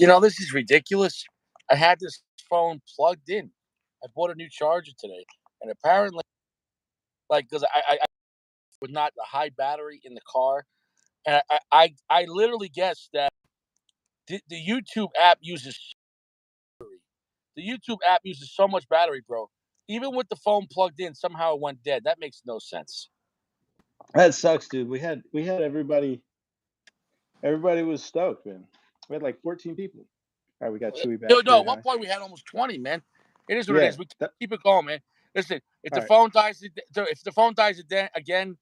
This is ridiculous. I had this phone plugged in. I bought a new charger today, and apparently, because I with not the high battery in the car, and I literally guessed that the YouTube app uses battery. The YouTube app uses so much battery, bro. Even with the phone plugged in, somehow it went dead. That makes no sense. That sucks, dude. We had everybody. Everybody was stoked, man. We had like 14 people. All right, we got Chewy back. No, Very at one nice. point we had almost 20, man. It is what it Yeah. is. We keep it going, man. Listen, if All the right. phone dies, again,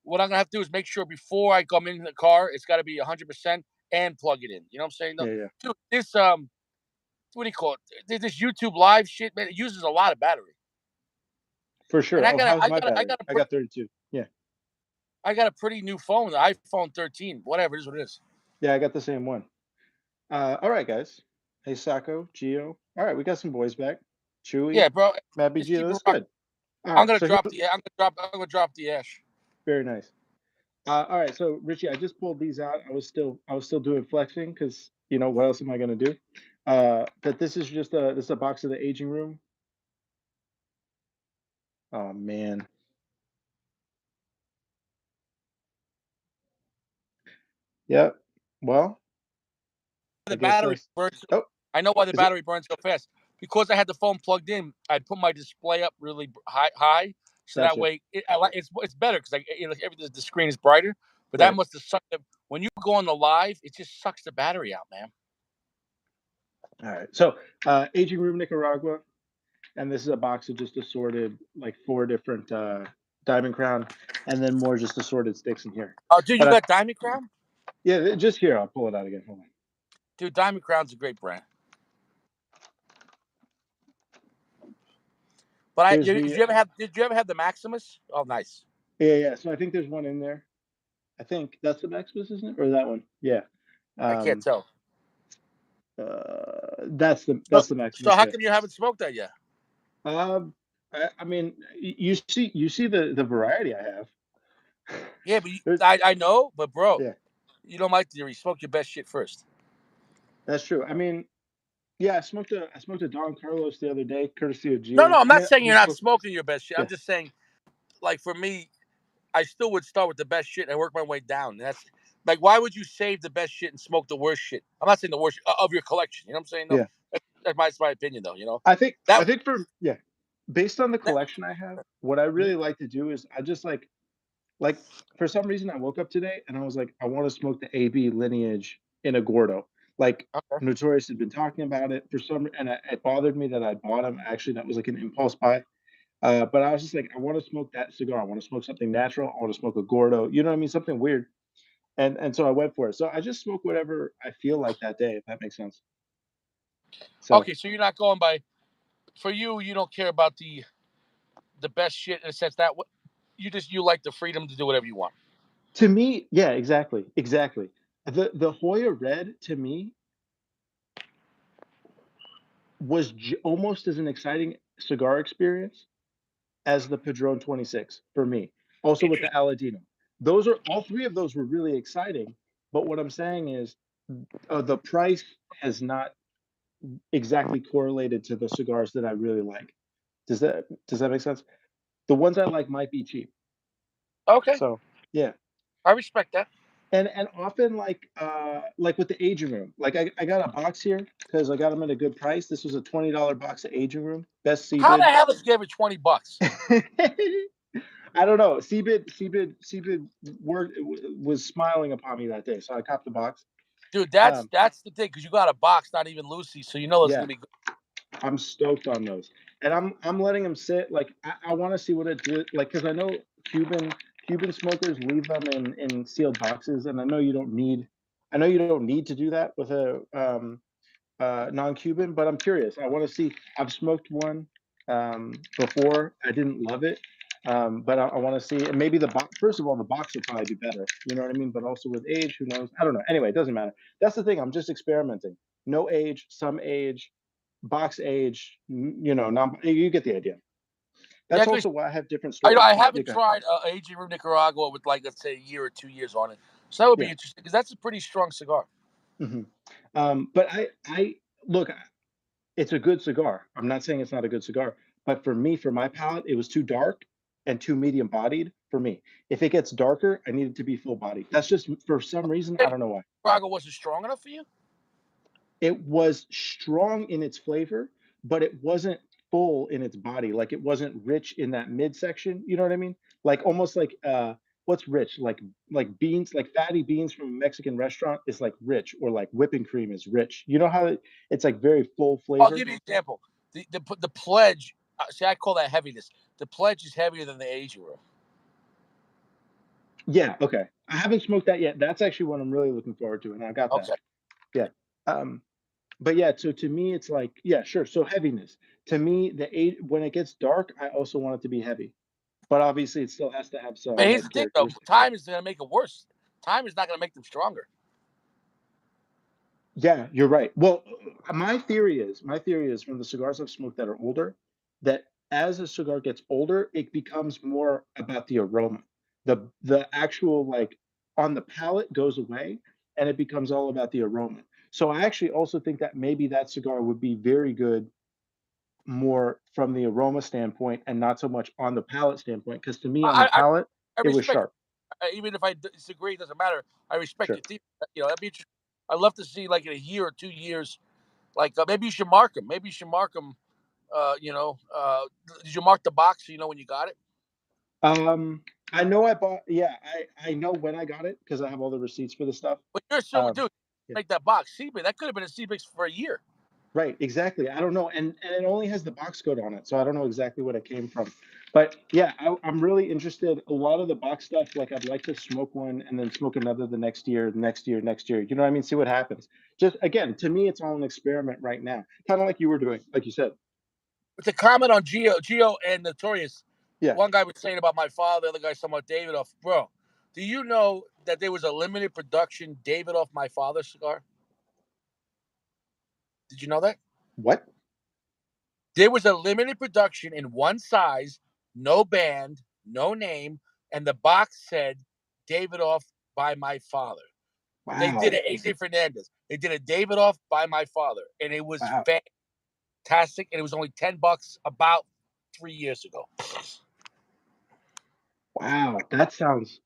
what I'm gonna have to do is make sure before I come in the car, it's got to be 100% and plug it in. You know what I'm saying? No, Yeah, yeah. dude, this what do you call it? This YouTube live shit, man. It uses a lot of battery. For sure. And Oh, how's my battery? I got 32. Yeah. I got a pretty new phone, the iPhone 13. Whatever, it is what it is. Yeah, I got the same one. All right, guys. Hey, Sacco, Gio. All right, we got some boys back. Chewy, Yeah, bro. Matt Just BG. keep it That's rocking. good. All I'm right. gonna So drop the. I'm gonna drop the ash. very nice. All right. So Richie, I just pulled these out. I was still doing flexing because what else am I gonna do? But this is a box of the aging room. Oh man. Yep. Well, I The guess battery that's. burns. Oh, I know why the is it? battery burns so fast. Because I had the phone plugged in, I put my display up really high, so that Gotcha. way it's better because everything the screen is brighter. But that Right. must have sucked it. When you go on the live, it just sucks the battery out, man. All right. So, aging room Nicaragua, and this is a box of just assorted like four different Diamond Crown, and then more just assorted sticks in here. Oh, dude, you But got Diamond Crown? yeah, just here. I'll pull it out again. Hold on. Dude, Diamond Crown's a great brand. But There's the did you ever have the Maximus? Oh, nice. yeah. So I think there's one in there. I think that's the Maximus, isn't it, or that one? Yeah. I can't Um, tell. that's the So, so Maximus. how Yeah. come you haven't smoked that yet? Um, I mean, you see the variety I have. Yeah, but There's, I know, but bro, yeah, you don't like theory. Smoke your best shit first. that's true. I mean, yeah, I smoked a Don Carlos the other day, courtesy of No, Gio. I'm I not mean, saying we you're not smoked. smoking your best shit. Yeah. I'm just saying, like for me, I still would start with the best shit and work my way down. And that's like, why would you save the best shit and smoke the worst shit? I'm not saying the worst of your collection. You know what I'm saying? No, Yeah. that's my opinion, though. I think That, I think for yeah, based on the that collection I have, what I really like to do is I just like for some reason I woke up today and I was like, I want to smoke the AB lineage in a Gordo. Like okay. Notorious had been talking about it for some, and it bothered me that I bought them. Actually, that was like an impulse buy. But I was just like, I want to smoke that cigar. I want to smoke something natural. I want to smoke a Gordo. You know what I mean? Something weird. And so I went for it. So I just smoke whatever I feel like that day, if that makes sense. So Okay, so you're not going by for you. You don't care about the best shit in a sense that you like the freedom to do whatever you want. to me, yeah, exactly, exactly. The Hoya Red to me was almost as an exciting cigar experience as the Padron 26 for me. Also with the Interesting. Aladino. Those are all three of those were really exciting. But what I'm saying is the price has not exactly correlated to the cigars that I really like. Does that make sense? The ones I like might be cheap. Okay, So yeah. I respect that. And often like with the aging room, like I got a box here because I got them at a good price. This was a $20 box of aging room, best How the CBID. hell did you give it $20? I don't know. CBID was smiling upon me that day, so I copped the box. Dude, that's Um, that's the thing because you got a box, not even Lucy, so you know it's yeah, gonna be good. I'm stoked on those, and I'm letting them sit. Like I want to see what it did. Like because I know Cuban smokers leave them in sealed boxes, and I know you don't need to do that with a non-Cuban, but I'm curious. I want to see. I've smoked one before. I didn't love it, but I want to see. And maybe the box. First of all, the box will probably be better. You know what I mean? But also with age, who knows? I don't know. Anyway, it doesn't matter. That's the thing. I'm just experimenting. No age, some age, box age. You get the idea. Yeah, That's also why I have different I stories. haven't Okay. tried aging room Nicaragua with like let's say a year or 2 years on it, so that would be Yeah. interesting because that's a pretty strong cigar. Mhm. But I look, it's a good cigar. I'm not saying it's not a good cigar, but for me, for my palate, it was too dark and too medium bodied for me. If it gets darker, I need it to be full bodied. That's just for some reason, I don't know why. Chicago wasn't strong enough for you? It was strong in its flavor, but it wasn't full in its body. Like it wasn't rich in that midsection. You know what I mean? Like almost like what's rich? Like beans, like fatty beans from a Mexican restaurant is like rich, or like whipping cream is rich. You know how it's like very full I'll flavor? give you an example. The pledge. See, I call that heaviness. The pledge is heavier than the Asia Room. Yeah, okay. I haven't smoked that yet. That's actually what I'm really looking forward to, and I got that. Okay. Yeah. Um, but yeah, so to me, it's like, yeah, sure. So heaviness. To me, when it gets dark, I also want it to be heavy. But obviously, it still has to have But some here's like the thing, though. characteristics. Time is going to make it worse. Time is not going to make them stronger. Yeah, you're right. Well, my theory is from the cigars I've smoked that are older, that as a cigar gets older, it becomes more about the aroma. The actual like on the palate goes away, and it becomes all about the aroma. So I actually also think that maybe that cigar would be very good more from the aroma standpoint and not so much on the palate standpoint. Because to me, on the I, I, palate, I it was respect sharp. it. Even if I disagree, it doesn't matter. I respect Sure. your theory. That'd be interesting. I'd love to see, like, in a year or 2 years, like, maybe you should mark them. Maybe you should mark them. Did you mark the box so you know when you got it? I know I bought. Yeah, I know when I got it because I have all the receipts for the stuff. But you're assuming, Um, dude, yeah, make that box. CB, that could have been a CBIX for a year. right, exactly. I don't know, and it only has the box code on it, so I don't know exactly what it came from. But yeah, I'm really interested. A lot of the box stuff, like I'd like to smoke one and then smoke another the next year, next year, next year. You know what I mean? See what happens. Just again, to me, it's all an experiment right now, kind of like you were doing, like you said. It's a comment on Geo and Notorious. Yeah. One guy was saying about my father, the other guy talking about Davidoff. Bro, do you know that there was a limited production Davidoff my father cigar? Did you know that? What? There was a limited production in one size, no band, no name, and the box said Davidoff by my father. They did Wow. it AJ Fernandez. They did a Davidoff by my father, and it was Wow. fantastic. And it was only $10 about 3 years ago. Wow. That sounds.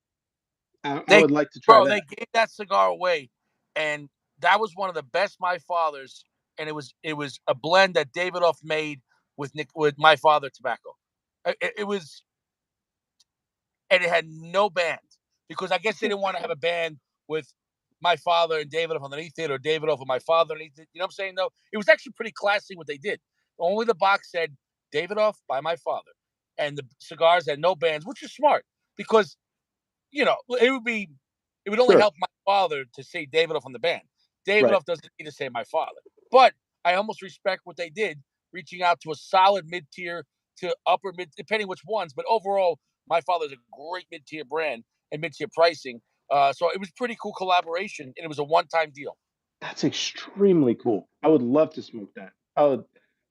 I They, would like to try bro, they that. gave that cigar away, and that was one of the best my father's. And it was a blend that Davidoff made with my father tobacco. It was, and it had no band because I guess they didn't want to have a band with my father and Davidoff underneath it, or Davidoff and my father underneath it. You know what I'm saying? Though it was actually pretty classy what they did. Only the box said Davidoff by my father, and the cigars had no bands, which is smart because it would only Sure. help my father to say Davidoff on the band. Right. Davidoff doesn't need to say my father. But I almost respect what they did, reaching out to a solid mid tier to upper mid, depending which ones. But overall, my father's a great mid tier brand and mid tier pricing. So it was pretty cool collaboration, and it was a one time deal. That's extremely cool. I would love to smoke that. I would.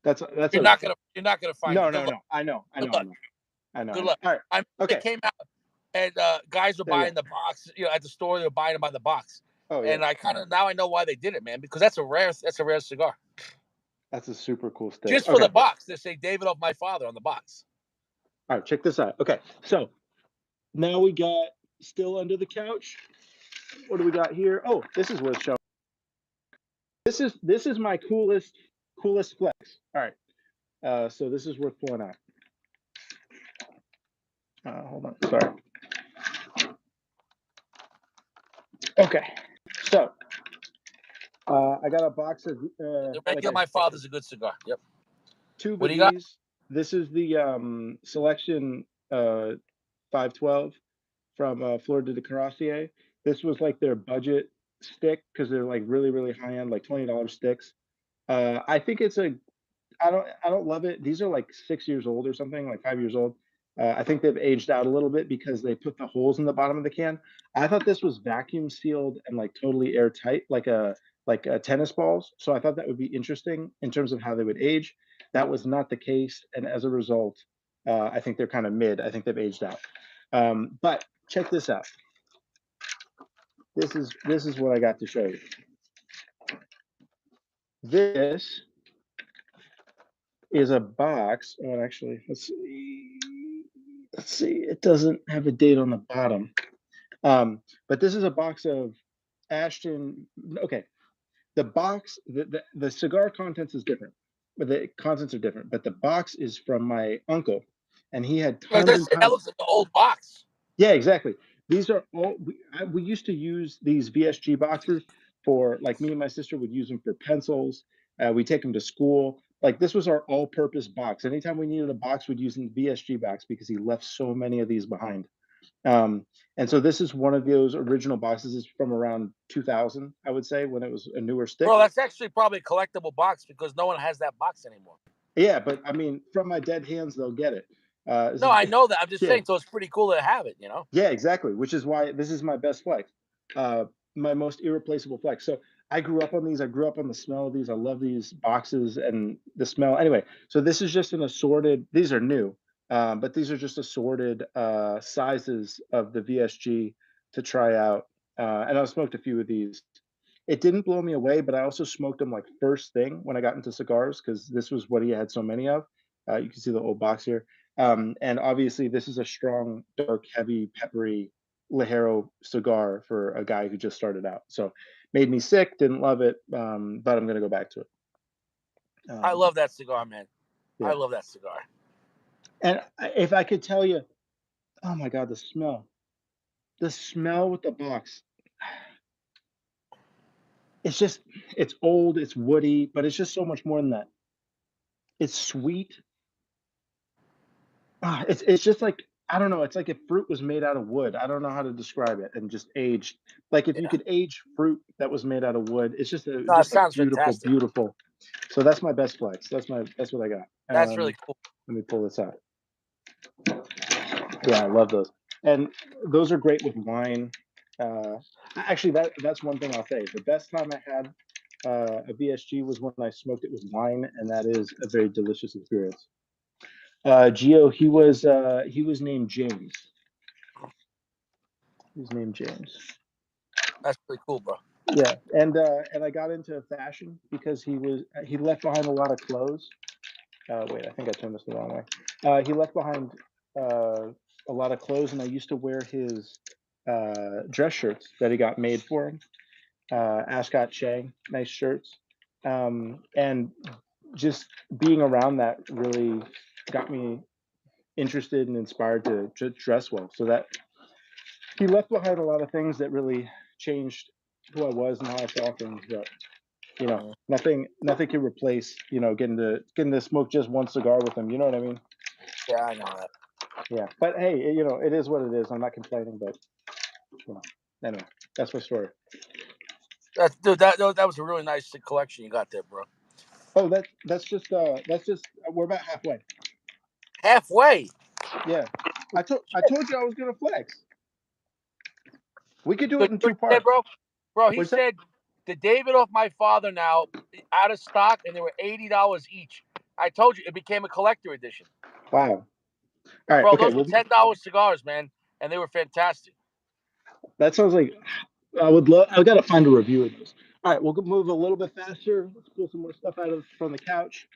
That's a You're not gonna find no, it. Good no, luck. no. I know. I Good know. I luck. know. I know. I Good know. luck. All right. I They Okay. came out, and guys were There you buying go. the box. At the store, they were buying them by the box. Oh yeah. And I kind of now I know why they did it, man, because that's a rare cigar. That's a super cool stick. Just for Okay. the box, they say David of my father on the box. All right. Check this out. Okay. So now we got still under the couch. What do we got here? Oh, this is worth showing. This is my coolest flex. All right. So this is worth pulling out. Hold on. Sorry. Okay. So I got a box of The like regular a my father's a good cigar. Yep. tube What of do you got? these. This is the selection 512 from Florida de Carrossier. This was like their budget stick because they're like really really high end, like $20 sticks. I think it's a I don't love it. These are like 6 years old or something, like 5 years old. I think they've aged out a little bit because they put the holes in the bottom of the can. I thought this was vacuum sealed and like totally airtight, like tennis balls. So I thought that would be interesting in terms of how they would age. That was not the case, and as a result, I think they're kind of mid. I think they've aged out. But check this out. This is what I got to show you. This is a box. Oh, actually, let's see. Let's see. It doesn't have a date on the bottom. But this is a box of Ashton. Okay, the box, the cigar contents is different, but the contents are different. But the box is from my uncle, and he had Like tons and that tons. looks like the old box. Yeah, exactly. These are all we used to use these VSG boxes for, like, me and my sister would use them for pencils. We take them to school. Like, this was our all-purpose box. Anytime we needed a box, we'd use the VSG box because he left so many of these behind. And so this is one of those original boxes. It's from around 2000, I would say, when it was a newer stick. Bro, that's actually probably a collectible box because no one has that box anymore. Yeah, but I mean, from my dead hands, they'll get it. No, I know that. I'm just Yeah. saying, so it's pretty cool to have it, you know? Yeah, exactly. Which is why this is my best flex, my most irreplaceable flex. So I grew up on these. I grew up on the smell of these. I love these boxes and the smell. Anyway, so this is just an assorted. These are new, but these are just assorted sizes of the VSG to try out. And I've smoked a few of these. It didn't blow me away, but I also smoked them like first thing when I got into cigars because this was what he had so many of. You can see the old box here. And obviously, this is a strong, dark, heavy, peppery Ligero cigar for a guy who just started out. So made me sick, didn't love it, but I'm going to go back to it. I love that cigar, man. Yeah. I love that cigar. And if I could tell you, oh my God, the smell with the box. It's just, it's old, it's woody, but it's just so much more than that. It's sweet. It's just like, I don't know. It's like if fruit was made out of wood. I don't know how to describe it, and just aged. Like if you could age fruit that was made out of wood, it's just a Sounds beautiful, fantastic. beautiful. So that's my best flex. That's what I got. That's really cool. Let me pull this out. Yeah, I love those, and those are great with wine. Actually, that's one thing I'll say. The best time I had a VSG was when I smoked it with wine, and that is a very delicious experience. Gio, he was named James. He was named James. That's pretty cool, bro. Yeah, and I got into fashion because he left behind a lot of clothes. Wait, I think I turned this the wrong way. He left behind a lot of clothes, and I used to wear his dress shirts that he got made for him. Ascot Che, nice shirts. And just being around that really got me interested and inspired to dress well. So that he left behind a lot of things that really changed who I was and how I saw things. But you know, nothing can replace, you know, getting to smoke just one cigar with him. You know what I mean? Yeah, I know that. Yeah, but hey, you know, it is what it is. I'm not complaining, but you know, anyway, that's my story. Dude, that was a really nice collection you got there, bro. Oh, that's just we're about halfway. Halfway. Yeah, I told you I was gonna flex. We could do it in two parts, bro. He said the Davidoff My Father now out of stock, and they were $80 each. I told you it became a collector edition. Wow. All right, bro. okay, Those were $10 cigars, man, and they were fantastic. That sounds like I would love. I've got to find a review of this. All right, we'll move a little bit faster. Let's pull some more stuff out from the couch.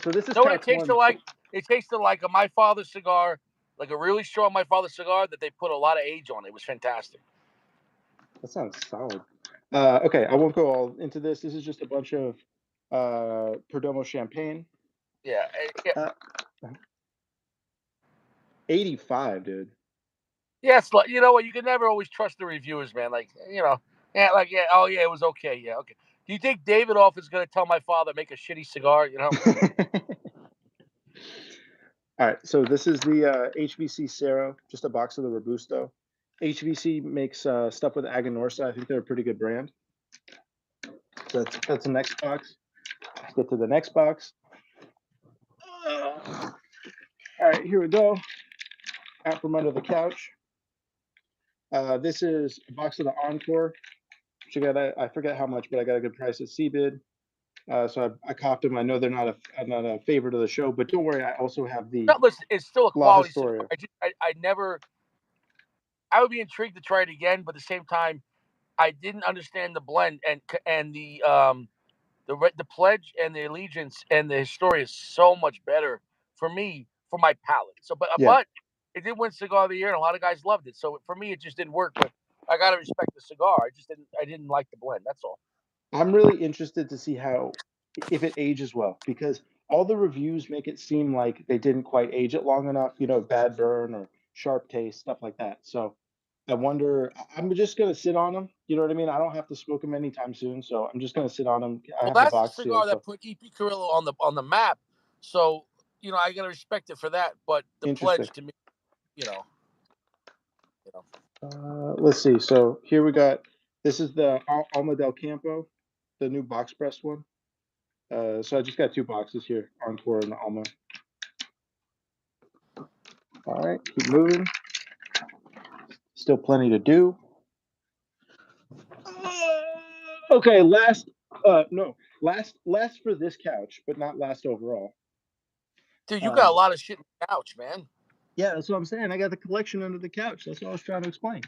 So this is what it tasted like? It tasted like a My Father cigar, like a really strong My Father cigar that they put a lot of age on. It was fantastic. That sounds solid. Okay, I won't go all into this. This is just a bunch of Perdomo champagne. Yeah. 85, dude. Yes, you know what? You can never always trust the reviewers, man. Like, you know, oh yeah, it was okay. Yeah, okay. Do you think Davidoff is going to tell My Father make a shitty cigar? You know. All right, so this is the HVC Cero, just a box of the Robusto. HVC makes stuff with Aganorsa. I think they're a pretty good brand. So that's the next box. Let's get to the next box. All right, here we go. Out from under the couch. This is a box of the Encore. Which I forget how much, but I got a good price at CBID. So I copped them. I know they're not a favorite of the show, but don't worry. I also have the. No, listen, it's still a quality cigar. I would be intrigued to try it again, but at the same time, I didn't understand the blend and the The pledge and the allegiance and the Historia is so much better for me for my palate. So, Yeah. but it did win Cigar of the Year, and a lot of guys loved it. So for me, it just didn't work. But I gotta respect the cigar. I didn't like the blend. That's all. I'm really interested to see how if it ages well because all the reviews make it seem like they didn't quite age it long enough, bad burn or sharp taste, stuff like that. So I wonder, I'm just gonna sit on them. You know what I mean? I don't have to smoke them anytime soon, so I'm just gonna sit on them. I Well, have the that's the box cigar sealed, that so put EP Carrillo on the map. So I gotta respect it for that. But the interesting. pledge to me, you know, you know. Let's see. So here we got, this is the Alma del Campo, the new box press one. So I just got two boxes here, Encore and the Alma. All right, keep moving. Still plenty to do. Okay, last for this couch, but not last overall. Dude, you got a lot of shit in the couch, man. Yeah, that's what I'm saying. I got the collection under the couch. That's what I was trying to explain.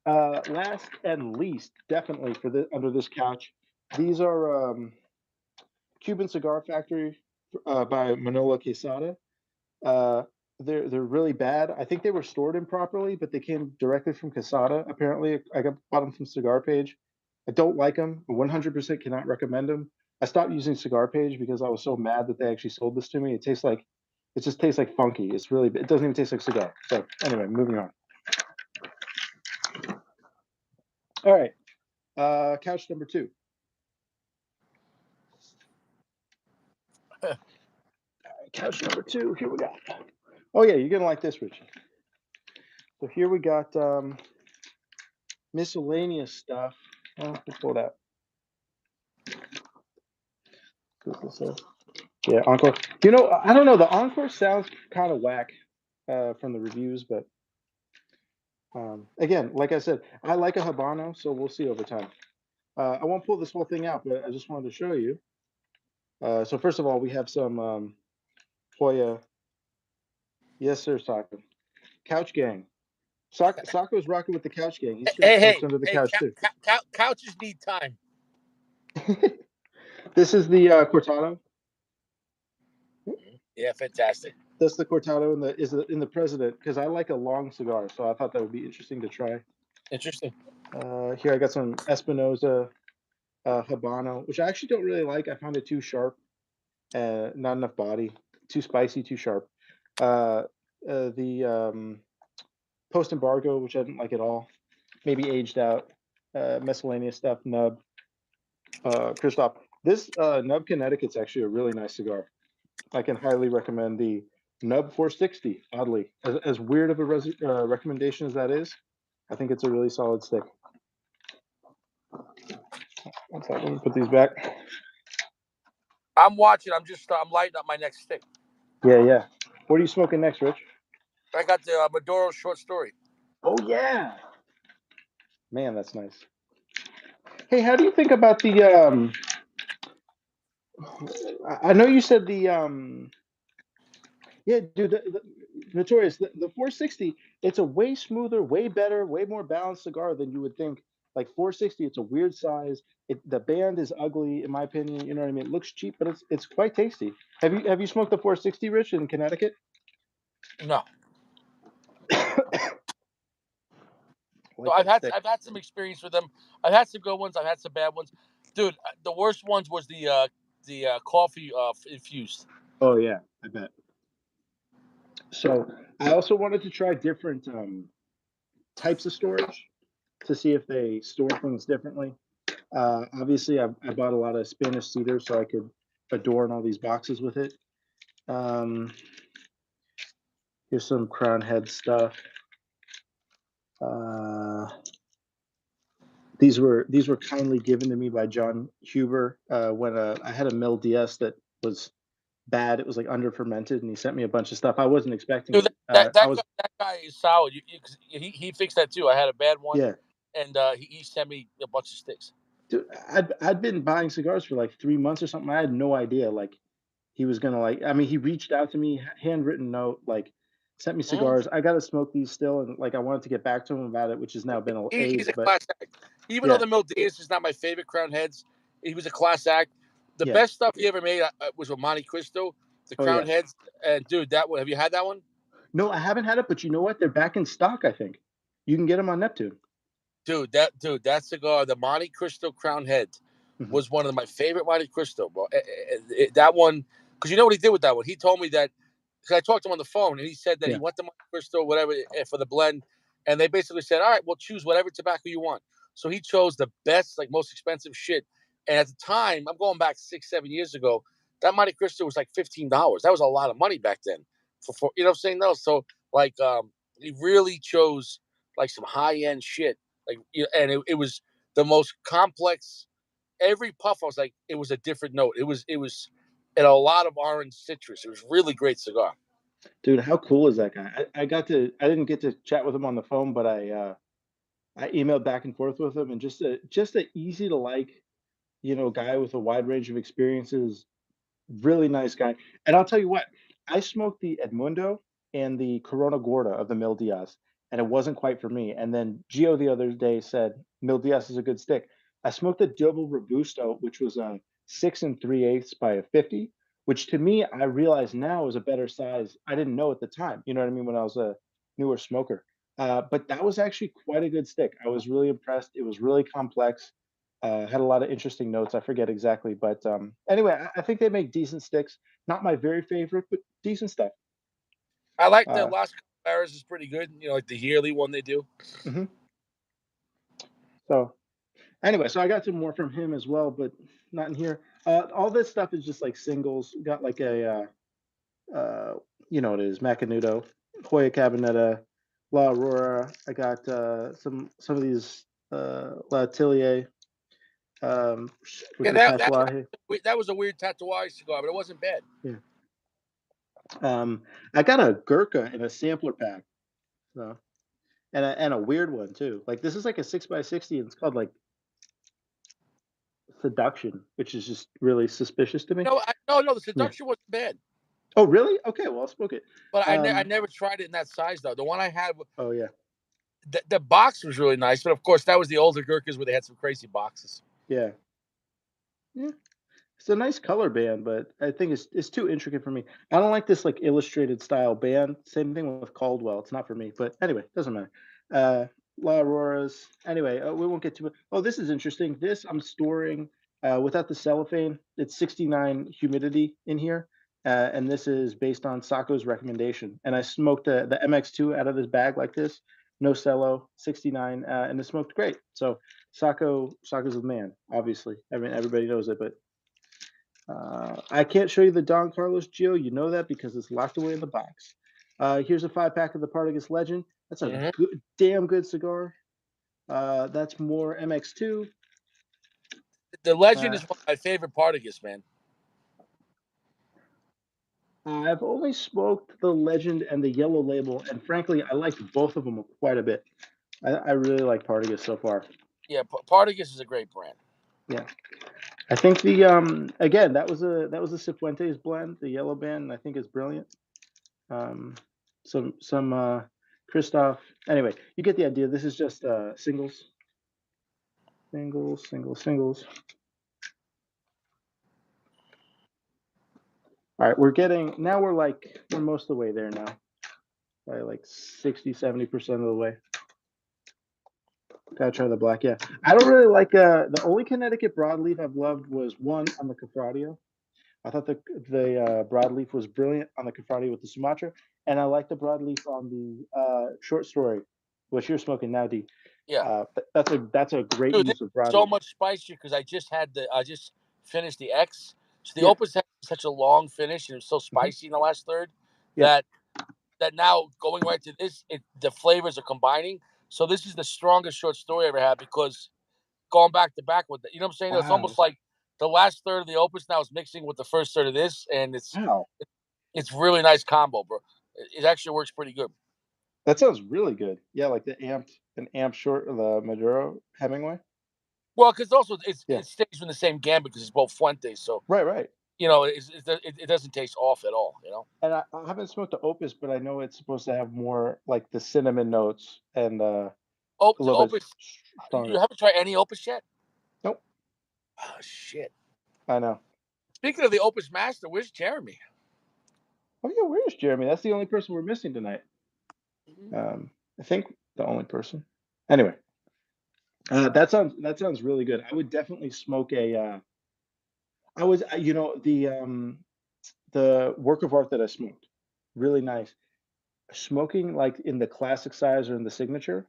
Last and least, definitely for under this couch, these are Cuban Cigar Factory by Manolo Quesada. They're really bad. I think they were stored improperly, but they came directly from Quesada. Apparently, bought them from Cigar Page. I don't like them. 100% cannot recommend them. I stopped using Cigar Page because I was so mad that they actually sold this to me. It just tastes like funky. It doesn't even taste like cigar. So anyway, moving on. All right, couch number 2. Couch number 2. Here we go. Oh yeah, you're gonna like this, Richie. So here we got miscellaneous stuff. Oh, let's pull it out. Yeah, Encore. I don't know. The Encore sounds kind of whack from the reviews, but again, like I said, I like a Habano, so we'll see over time. I won't pull this whole thing out, but I just wanted to show you. So first of all, we have some Hoya. Yes, sir, Saka. Couch Gang. Saka's rocking with the Couch Gang. He's straight smokes under the couch too. Couches need time. This is the Cortado. Yeah, fantastic. That's the Cortado in the President because I like a long cigar, so I thought that would be interesting to try. Interesting. Here I got some Espinosa Habano, which I actually don't really like. I find it too sharp, not enough body, too spicy, too sharp. The Post Embargo, which I didn't like at all, maybe aged out. Miscellaneous stuff, Nub, Christoph. This Nub Connecticut's actually a really nice cigar. I can highly recommend the Nub 460. Oddly, as weird of a recommendation as that is, I think it's a really solid stick. One second, let me put these back. I'm watching. I'm lighting up my next stick. Yeah. What are you smoking next, Rich? I got the Maduro short story. Oh yeah, man, that's nice. Hey, how do you think about the? I know you said the. Yeah, dude, the Notorious, the 460. It's a way smoother, way better, way more balanced cigar than you would think. Like 460, it's a weird size. The band is ugly, in my opinion. You know what I mean? It looks cheap, but it's quite tasty. Have you smoked the 460, Rich, in Connecticut? No. Like I've had some experience with them. I've had some good ones. I've had some bad ones. Dude, the worst ones was the coffee infused. Oh yeah, I bet. So I also wanted to try different types of storage to see if they store things differently. Obviously, I bought a lot of Spanish cedar so I could adorn all these boxes with it. Here's some Crown Head stuff. These were kindly given to me by John Huber when I had a Mill DS that was bad. It was like under fermented, and he sent me a bunch of stuff. I wasn't expecting Dude, it. that guy is solid. He fixed that too. I had a bad one. Yeah. And he sent me a bunch of sticks. Dude, I'd been buying cigars for like 3 months or something. I had no idea like he was gonna he reached out to me, handwritten note, like sent me cigars. I gotta smoke these still, and like I wanted to get back to him about it, which has now been He's a but class act. Even though the Mill DS is not my favorite Crown Heads, He was a class act. The Yeah. best stuff he ever made was with Monte Cristo, the Oh yeah. Crowned Heads. And dude, that one, have you had that one? No, I haven't had it, but you know what? They're back in stock, I think. You can get them on Neptune. That cigar, the Monte Cristo Crown Head, Mhm. was one of my favorite Monte Cristo, bro. That one, because you know what he did with that one? He told me that because I talked to him on the phone, and he said that he Yeah. went to Monte Cristo, whatever, for the blend, and they basically said, "All right, well, choose whatever tobacco you want." So he chose the best, like most expensive shit. And at the time, I'm going back 6, 7 years ago, that Monte Cristo was like $15. That was a lot of money back then. For you know what I'm saying? No, so like he really chose like some high end shit, like and it was the most complex. Every puff, I was like, it was a different note. It was and a lot of orange citrus. It was really great cigar. Dude, how cool is that guy? I didn't get to chat with him on the phone, but I emailed back and forth with him, and just a easy to like, guy with a wide range of experiences. Really nice guy. And I'll tell you what, I smoked the Edmundo and the Corona Gorda of the Mil Diaz, and it wasn't quite for me. And then Gio the other day said Mil Diaz is a good stick. I smoked a double Robusto, which was a 6 3/8 by a 50, which to me I realize now is a better size. I didn't know at the time. You know what I mean? When I was a newer smoker. But that was actually quite a good stick. I was really impressed. It was really complex. Had a lot of interesting notes. I forget exactly, but anyway, I think they make decent sticks. Not my very favorite, but decent stuff. I like the Uh, Las Calaveras is pretty good. You know, like the yearly one they do. mhm. So anyway, so I got some more from him as well, but not in here. All this stuff is just like singles. Got like you know what it is, Macanudo, Hoya Cabinetta, La Aurora. I got some of these La Atelier, which Yeah, are Tatuaje. that was a weird Tatuage cigar, but it wasn't bad. Yeah. I got a Gurkha in a sampler pack. So and a weird one too. Like this is like a 6x60, and it's called like Seduction, which is just really suspicious to me. No, the Yeah. seduction wasn't bad, Oh, really? Okay, well, I'll smoke it. but I Um, never tried it in that size though. The one I had, oh yeah, the box was really nice, but of course that was the older Gurkhas where they had some crazy boxes. yeah, yeah. It's a nice color band, but I think it's too intricate for me. I don't like this like illustrated style band. Same thing with Caldwell. It's not for me. But anyway, doesn't matter. Uh, La Auroras. Anyway, we won't get too much. Oh, this is interesting. This I'm storing without the cellophane. It's 69 humidity in here, and this is based on Sacco's recommendation. And I smoked the MX2 out of this bag like this, no cello, 69, and it smoked great. So Sacco's the man. Obviously, I mean everybody knows it, but. I can't show you the Don Carlos Geo. You know that because it's locked away in the box. Here's a 5 pack of the Partagas Legend. That's a Hmm. damn good cigar. That's more MX2. The Legend Uh, is one of my favorite Partagas, man. I've only smoked the Legend and the Yellow Label, and frankly, I like both of them quite a bit. I really like Partagas so far. Yeah, Partagas is a great brand. Yeah, I think the again that was a Cifuentes blend, the yellow band, and I think it's brilliant. Um, some Christoph. Anyway, you get the idea. This is just singles, singles, singles, singles. All right, we're most of the way there now. Probably like 60, 70% of the way. Gotta try the black. Yeah, I don't really like the only Connecticut broadleaf I've loved was one on the Cafradio. I thought the broadleaf was brilliant on the Cafradio with the Sumatra, and I like the broadleaf on the short story, which you're smoking now, D. Yeah, That's a great dude, this use of is so broadleaf. much spicier because I just finished the X. So the Yeah, Opus had such a long finish and it was so mhm, spicy in the last third yeah. that now going right to this, the flavors are combining. So this is the strongest short story I ever had because going back to back with it, you know what I'm saying? It's Wow, almost like the last third of the Opus now is mixing with the first third of this, and wow. it's really nice combo, bro. It actually works pretty good. That sounds really good. Yeah, like an amp short of the Maduro Hemingway. Well, because also Yeah, it stays in the same gambit because it's both Fuentes, so right, right. it doesn't taste off at all. You know. And I haven't smoked the Opus, but I know it's supposed to have more like the cinnamon notes and Oh, a the little bit Opus. You stronger. haven't tried any Opus yet? Nope. Oh shit! I know. Speaking of the Opus Master, where's Jeremy? Oh yeah, where is Jeremy? That's the only person we're missing tonight. Mm-hmm. I think the only person. Anyway, that sounds really good. I would definitely smoke a. I was, the work of art that I smoked, really nice. Smoking like in the classic size or in the signature,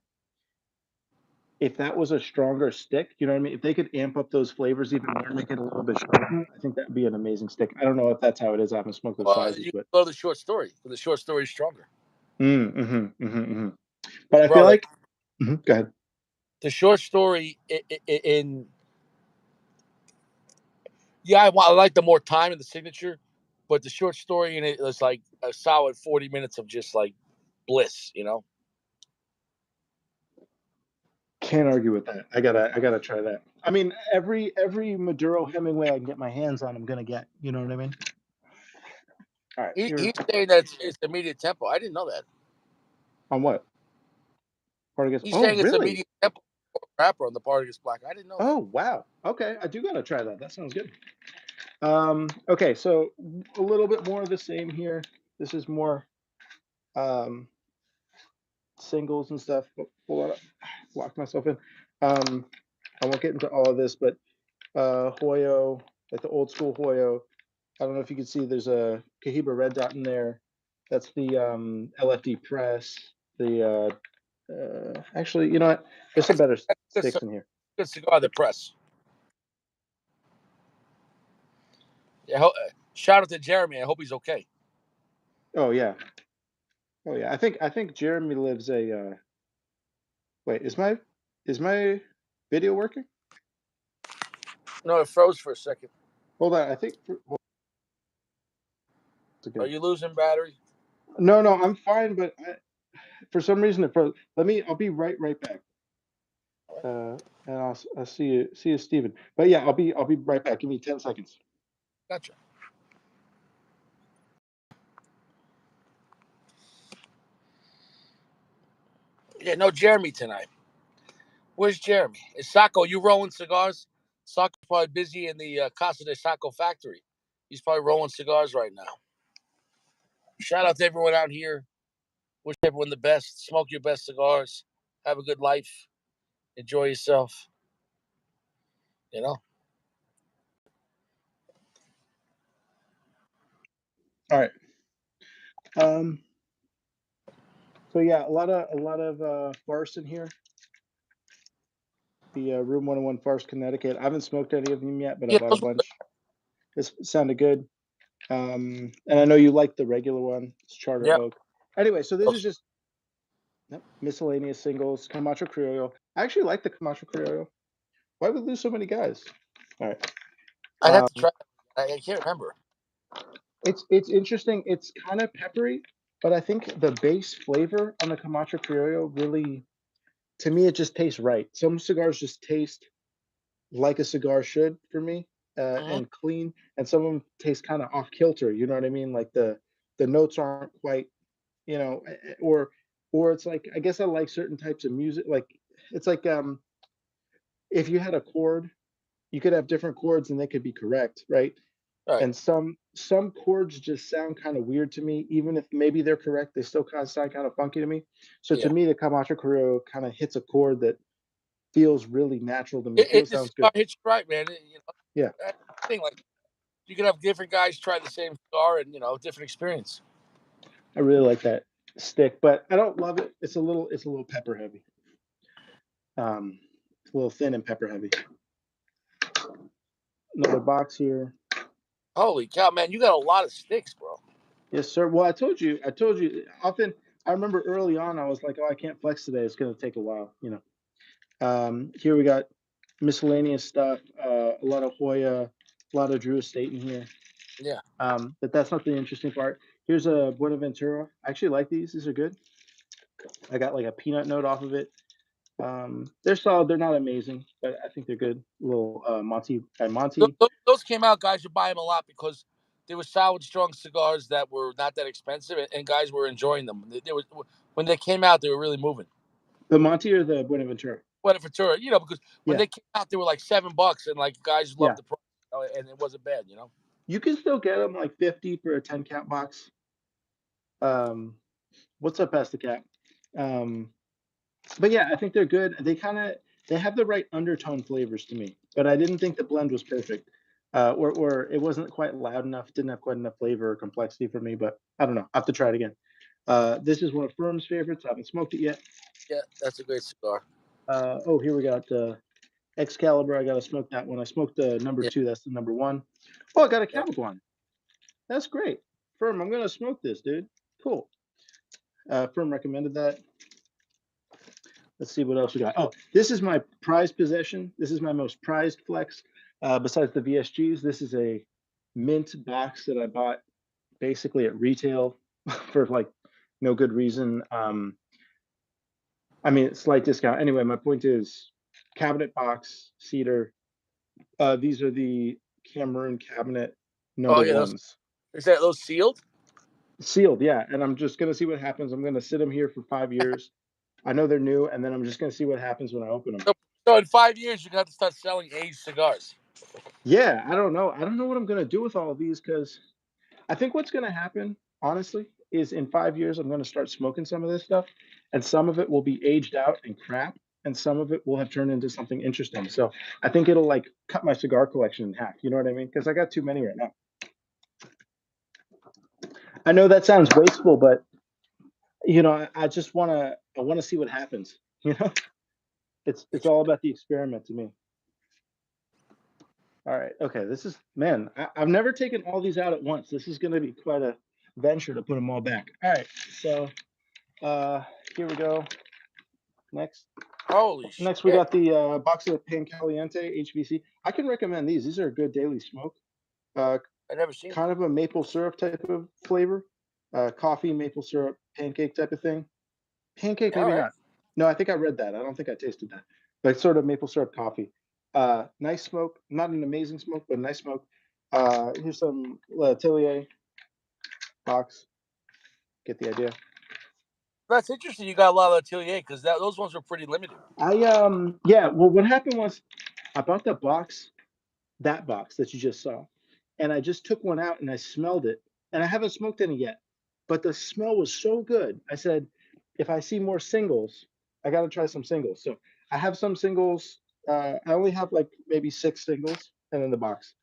if that was a stronger stick, you know what I mean? If they could amp up those flavors even more, make it a little bit stronger, I think that'd be an amazing stick. I don't know if that's how it is. I haven't smoked those sizes, You but go to the short story. The short story is stronger. But I feel Brother. like, go ahead. The short story yeah, I like the more time in the signature, but the short story in it was like a solid 40 minutes of just like bliss, you know? Can't argue with that. I gotta try that. I mean, every Maduro Hemingway I can get my hands on, I'm gonna get. You know what I mean? All right, here He's saying that it's immediate tempo. I didn't know that. on what? Partagas. He's Oh, saying it's really? immediate tempo rapper on the Partagas Black. I didn't know that. Oh, wow. Okay, I do gotta try that. That sounds good. Okay, so a little bit more of the same here. This is more um, singles and stuff. Hold on, locked myself in. I won't get into all of this, but Hoyo, like the old school Hoyo. I don't know if you can see. There's a Cohiba red dot in there. That's the LFD press. The actually, you know what? There's some better That's a sticks in here. good cigar, the press. Yeah, shout out to Jeremy. I hope he's okay. Oh yeah, oh yeah. I think Jeremy lives a. Wait, is my video working? No, it froze for a second. Hold on. I think. Are you losing battery? No, no, I'm fine. But for some reason it froze. I'll be right back. And I'll see you, Steven. But yeah, I'll be right back. Give me 10 seconds. Gotcha. Yeah, no Jeremy tonight. Where's Jeremy? Is Sacco, you rolling cigars? Sacco's probably busy in the Casa de Sacco factory. He's probably rolling cigars right now. Shout out to everyone out here. Wish everyone the best. Smoke your best cigars. Have a good life. Enjoy yourself. You know? All right. Um. So yeah, a lot of farce in here. The Room 101 Farce Connecticut. I haven't smoked any of them yet, but I Yeah, bought a bunch. This sounded good. And I know you like the regular one. It's Charter yeah. Oak. Anyway, so this is just miscellaneous singles. Camacho Criollo. I actually like the Camacho Criollo. Why would we lose so many guys? All right. I'd have to try. I can't remember. It's interesting. It's kind of peppery, but I think the base flavor on the Camacho Criollo really, to me, it just tastes right. Some cigars just taste like a cigar should for me, Mm-hmm. and clean, and some of them taste kind of off kilter. You know what I mean? Like the notes aren't quite, or it's like I guess I like certain types of music. Like it's like if you had a chord, you could have different chords and they could be correct, right? All right. And some chords just sound kind of weird to me, even if maybe they're correct, they still kind of sound kind of funky to me. So to Yeah. me, the Camacho Carrero kind of hits a chord that feels really natural to me. Feels This sounds cigar good. hits you right, man. Yeah, That's the thing. Like, you can have different guys try the same cigar and, different experience. I really like that stick, but I don't love it. It's a little pepper heavy. It's a little thin and pepper heavy. Another box here. Holy cow, man. You got a lot of sticks, bro. Yes, sir. Well, I told you. Often, I remember early on, I was like, "Oh, I can't flex today. It's going to take a while." Here we got miscellaneous stuff. A lot of Hoya, a lot of Drew Estate in here. Yeah. But that's not the interesting part. Here's a Buenaventura. I actually like these. These are good. I got like a peanut note off of it. They're solid. They're not amazing, but I think they're good. A little Monty by Monty. Those came out, guys would buy them a lot because they were solid, strong cigars that were not that expensive, and guys were enjoying them. When they came out, they were really moving. The Monty or the Buenaventura? Fuerteventura, because when Yeah, they came out, they were like $7, and like guys yeah. loved the price, and it wasn't bad. You can still get them like 50 for a 10 cap box. Um, what's up, Pasta Cat? Um, but yeah, I think they're good. They have the right undertone flavors to me, but I didn't think the blend was perfect. Or it wasn't quite loud enough, didn't have quite enough flavor or complexity for me, but I don't know. I have to try it again. This is one of Firm's favorites. I haven't smoked it yet. Yeah, that's a great cigar. Oh, here we got Excalibur. I gotta smoke that one. I smoked the number Yeah, 2. That's the number 1. Oh, I got a yeah. Capricorn. That's great. Firm, I'm gonna smoke this, dude. Cool. Firm recommended that. Let's see what else we got. Oh, this is my prized possession. This is my most prized flex. Besides the VSGs, this is a mint box that I bought basically at retail for like no good reason. I mean, slight discount. Anyway, my point is cabinet box, cedar. These are the Cameroon cabinet number Oh yeah, ones. is that those sealed? Sealed, yeah. And I'm just gonna see what happens. I'm gonna sit them here for 5 years. I know they're new, and then I'm just gonna see what happens when I open them. So in 5 years, you're gonna have to start selling aged cigars. Yeah, I don't know. I don't know what I'm gonna do with all of these because I think what's gonna happen, honestly, is in 5 years I'm gonna start smoking some of this stuff, and some of it will be aged out and crap, and some of it will have turned into something interesting. So I think it'll like cut my cigar collection in half. You know what I mean? Because I got too many right now. I know that sounds wasteful, but I just wanna see what happens. You know, it's all about the experiment to me. All right. Okay. This is, man, I've never taken all these out at once. This is going to be quite a venture to put them all back. All right. So here we go. Next. Holy Next, we shit! got the box of Pan Caliente HBC. I can recommend these. These are a good daily smoke. Uh, I never seen. Kind of a maple syrup type of flavor. Coffee, maple syrup, pancake type of thing. Pancake, All maybe right. not. No, I think I read that. I don't think I tasted that. Like sort of maple syrup coffee. Nice smoke. Not an amazing smoke, but a nice smoke. Here's some Tillier box. Get the idea. That's interesting. You got a lot of Atelier because those ones were pretty limited. Yeah. Well, what happened was I bought that box that you just saw, and I just took one out and I smelled it, and I haven't smoked any yet, but the smell was so good. I said, if I see more singles, I got to try some singles. So I have some singles. I only have like maybe 6 singles, and in the box.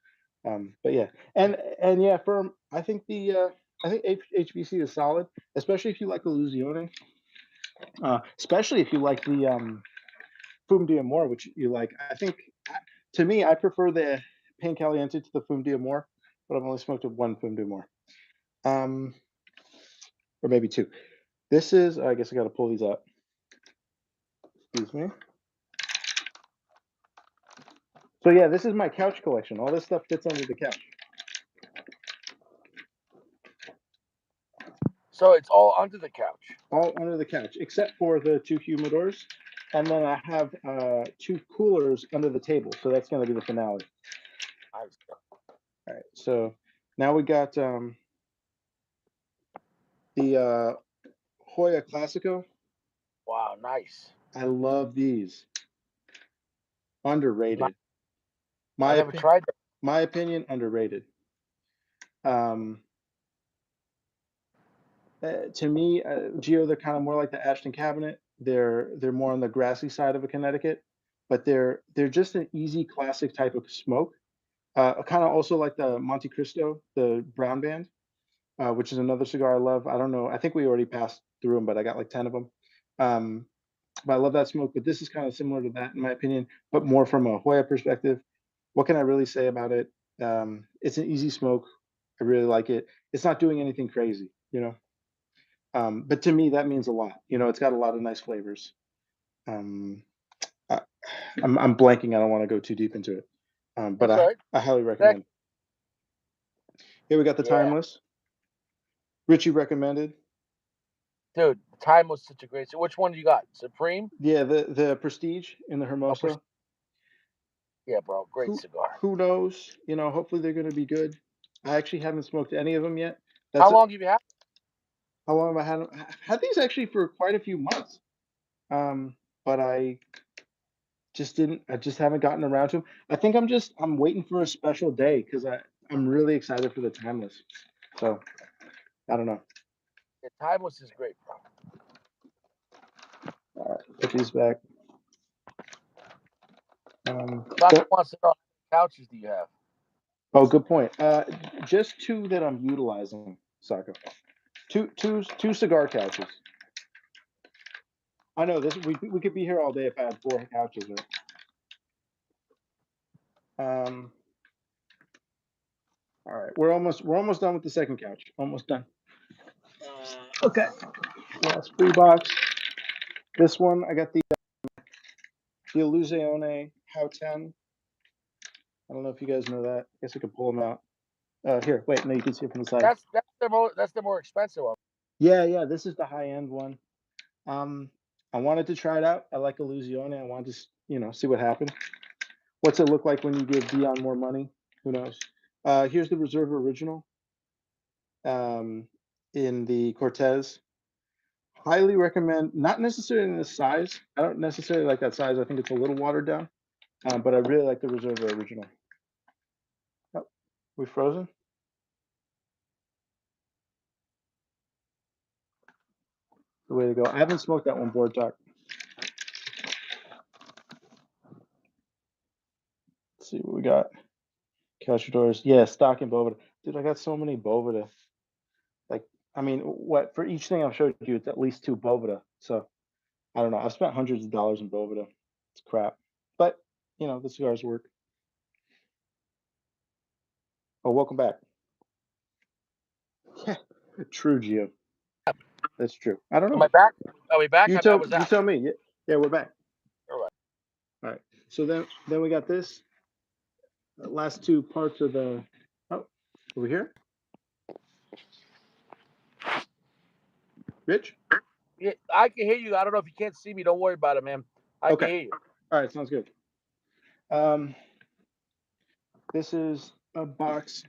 But yeah, and yeah, Firm. I think HBC is solid, especially if you like the Illusione. Especially if you like the Fum d'Amour, which you like. I think to me, I prefer the Pan Caliente to the Fum d'Amour, but I've only smoked one Fum d'Amour, or maybe 2. This is. I guess I got to pull these out. Excuse me. So yeah, this is my couch collection. All this stuff fits under the couch. So it's all under the couch. All under the couch, except for the 2 humidors. And then I have 2 coolers under the table. So that's going to be the finale. All right. So now we got the Hoya Classico. Wow, nice. I love these. Underrated. I never tried that. My opinion, underrated. To me, Geo, they're kind of more like the Ashton Cabinet. They're more on the grassy side of a Connecticut, but they're just an easy classic type of smoke. Kind of also like the Monte Cristo, the brown band, which is another cigar I love. I don't know. I think we already passed through them, but I got like 10 of them. But I love that smoke. But this is kind of similar to that, in my opinion, but more from a Hoya perspective. What can I really say about it? It's an easy smoke. I really like it. It's not doing anything crazy, you know. But to me, that means a lot. You know, it's got a lot of nice flavors. Um, I'm blanking. I don't want to go too deep into it. But I highly recommend. Here we got the Timeless. Richie recommended. Dude, Timeless such a great. So which one do you got? Supreme? Yeah, the Prestige in the Hermosa. Yeah, bro, great cigar. Who knows? You know, hopefully they're going to be good. I actually haven't smoked any of them yet. How long have you had? How long have I had them? I had these actually for quite a few months. But I I just haven't gotten around to them. I think I'm waiting for a special day because I'm really excited for the timeless. So I don't know. The timeless is great, bro. All right, put these back. Soccer wants to know how many couches do you have? Oh, good point. Just two that I'm utilizing, Saka. Two cigar couches. I know this. We could be here all day if I had 4 couches. Right? All right, we're almost done with the second couch. Almost done. Okay. Last free box. This one I got the Illusione How 10. I don't know if you guys know that. I guess I could pull them out. Here, wait, no, you can see it from the side. That's the more expensive one. Yeah. This is the high end one. I wanted to try it out. I like Illusione. I wanted to, see what happened. What's it look like when you give Dion more money? Who knows? Here's the Reserve Original. In the Cortez. Highly recommend. Not necessarily in the size. I don't necessarily like that size. I think it's a little watered down. But I really like the Reserve Original. Oh, we frozen? The way to go. I haven't smoked that one, Board Talk. Let's see what we got. Cachadors. Yeah, stock and Boveda. Dude, I got so many Boveda. What for each thing I've showed you, it's at least 2 Boveda. So I don't know. I've spent hundreds of dollars in Boveda. It's crap. But the cigars work. Oh, welcome back. Yeah, true, Gio. That's true. I don't know. Am I back? Are we back? You tell me. Yeah, we're back. All right. All right. So then we got this. The last 2 parts of the. Oh, over here. Rich? Yeah, I can hear you. I don't know if you can't see me. Don't worry about it, man. I can hear you. All right, sounds good. This is a box.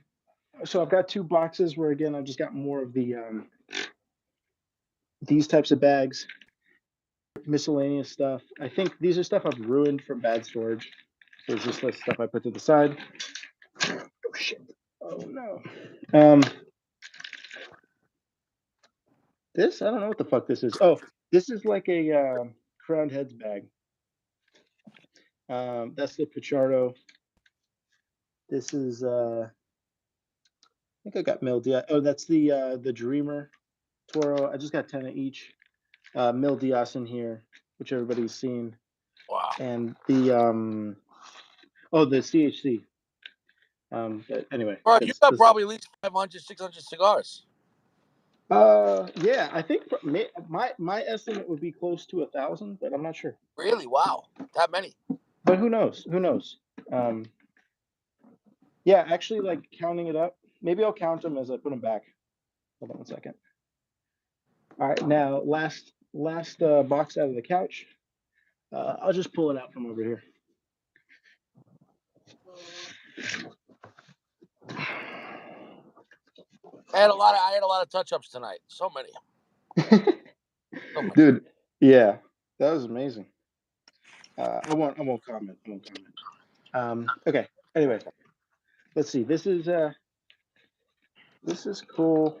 So I've got 2 boxes where again I've just got more of the these types of bags, miscellaneous stuff. I think these are stuff I've ruined from bad storage. So it's just the stuff I put to the side. Oh shit! Oh no. This I don't know what the fuck this is. Oh, this is like a Crowned Heads bag. That's the Pichardo. This is I think I got Mil Diaz. Oh, that's the Dreamer Toro. I just got 10 of each. Mil Diaz in here, which everybody's seen. Wow. And the the CHC. But anyway. Bro, you got probably at least 500, 600 cigars. Yeah, I think my estimate would be close to 1,000, but I'm not sure. Really? Wow, that many. But who knows? Yeah, actually, like counting it up. Maybe I'll count them as I put them back. Hold on 1 second. All right, now last box out of the couch. I'll just pull it out from over here. I had a lot of touch-ups tonight. So many. Dude, yeah, that was amazing. I won't comment. Okay. Anyway, let's see. This is cool.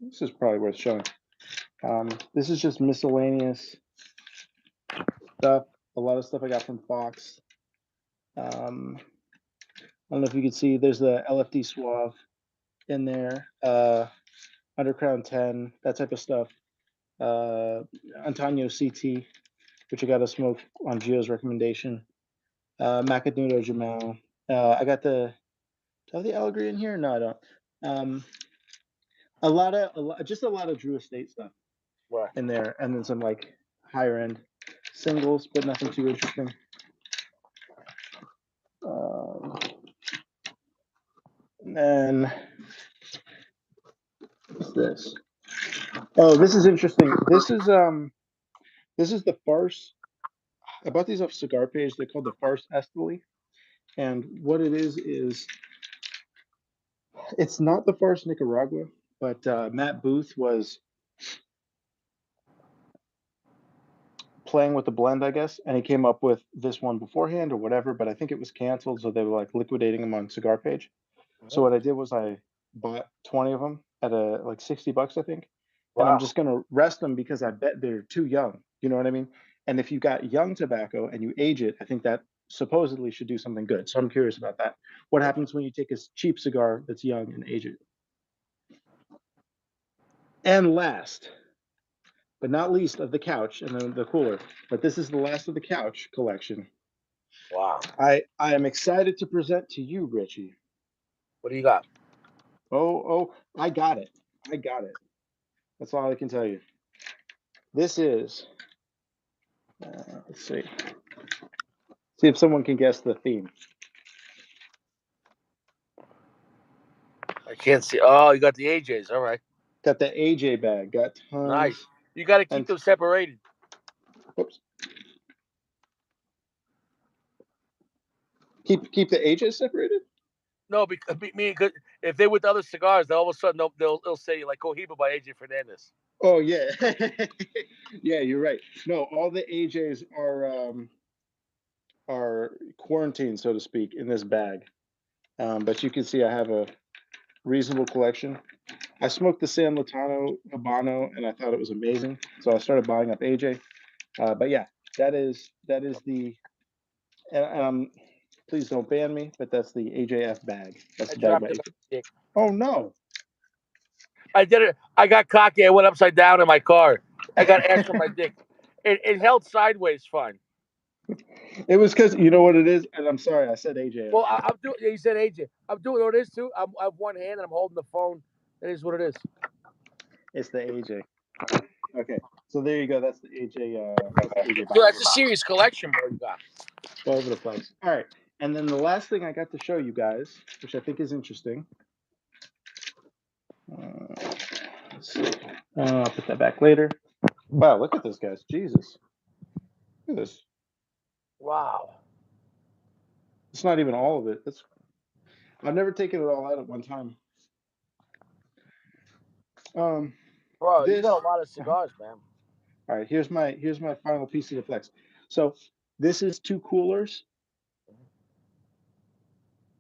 This is probably worth showing. This is just miscellaneous stuff. A lot of stuff I got from Fox. I don't know if you can see. There's the LFD Suave in there. Undercrown 10, that type of stuff. Antonio CT, which I got to smoke on Gio's recommendation. Macanudo Jamal. I got do I have the Allegory in here? No, I don't. A lot of Drew Estate stuff in there, and then some like higher end singles, but nothing too interesting. And then what's this? Oh, this is interesting. This is the Farce. I bought these off Cigar Page. They're called the Farce Esteli. And what it is it's not the Farce Nicaragua, but Matt Booth was playing with the blend, I guess, and he came up with this one beforehand or whatever, but I think it was canceled, so they were like liquidating them on Cigar Page. So what I did was I bought 20 of them at like $60, I think, and I'm Wow. just gonna rest them because I bet they're too young. You know what I mean? And if you got young tobacco and you age it, I think that supposedly should do something good. So I'm curious about that. What happens when you take a cheap cigar that's young and age it? And last, but not least of the couch and the cooler, but this is the last of the couch collection. Wow. I am excited to present to you, Richie. What do you got? Oh, I got it. I got it. That's all I can tell you. This is, let's see. See if someone can guess the theme. I can't see. Oh, you got the AJs. All right. Got the AJ bag. Got tons. Nice. You got to keep And them separated. whoops. Keep the AJ separated. No, because if they're with other cigars, then all of a sudden they'll say like Cohiba by AJ Fernandez. Oh yeah, yeah. You're right. No, all the AJs are quarantined, so to speak, in this bag. But you can see I have a reasonable collection. I smoked the San Latano Habano, and I thought it was amazing. So I started buying up AJ. But yeah, that is the and please don't ban me, but that's the AJF bag. That's I the bag dropped by it AJ. on my dick. Oh no! I did it. I got cocky. I went upside down in my car. I got ash on my dick. It held sideways fine. It was because you know what it is, and I'm sorry I said AJ. Well, I'm doing. You said AJ. I'm doing what it is too. I have one hand and I'm holding the phone. That is what it is. It's the AJ. Okay, so there you go. That's the AJ. AJ So box. that's a serious collection, bro. You got. All over the place. All right, and then the last thing I got to show you guys, which I think is interesting. Let's see. I'll put that back later. Wow, look at this, guys. Jesus. Look at this. Wow. It's not even all of it. I've never taken it all out at one time. Bro, you got a lot of cigars, man. All right, here's my final piece of the flex. So this is 2 coolers.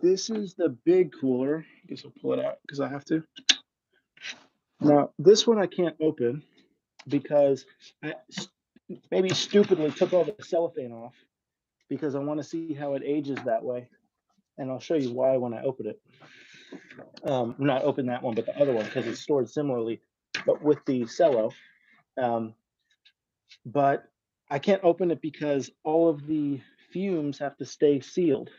This is the big cooler. I guess I'll pull it out because I have to. Now this one I can't open because I maybe stupidly took all the cellophane off because I want to see how it ages that way, and I'll show you why when I open it. Not open that one, but the other one because it's stored similarly, but with the cello. But I can't open it because all of the fumes have to stay sealed,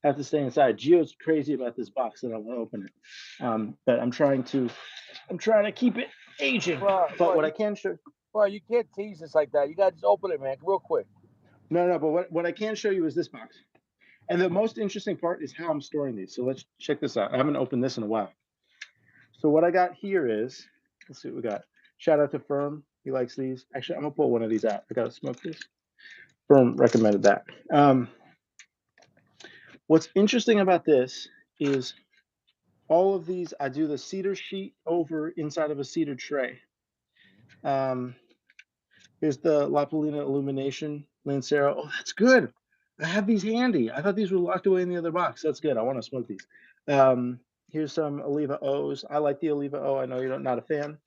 have to stay inside. Gio's crazy about this box and I want to open it, but I'm trying to keep it aging. But what I can show. Bro, you can't tease us like that. You got to just open it, man, real quick. No, but what I can show you is this box. And the most interesting part is how I'm storing these. So let's check this out. I haven't opened this in a while. So what I got here is, let's see what we got. Shout out to Firm. He likes these. Actually, I'm going to pull one of these out. I got to smoke this. Firm recommended that. What's interesting about this is all of these, I do the cedar sheet over inside of a cedar tray. Here's the La Polina Illumination Lancero. Oh, that's good. I have these handy. I thought these were locked away in the other box. That's good. I want to smoke these. Here's some Oliva O's. I like the Oliva O. I know you're not a fan.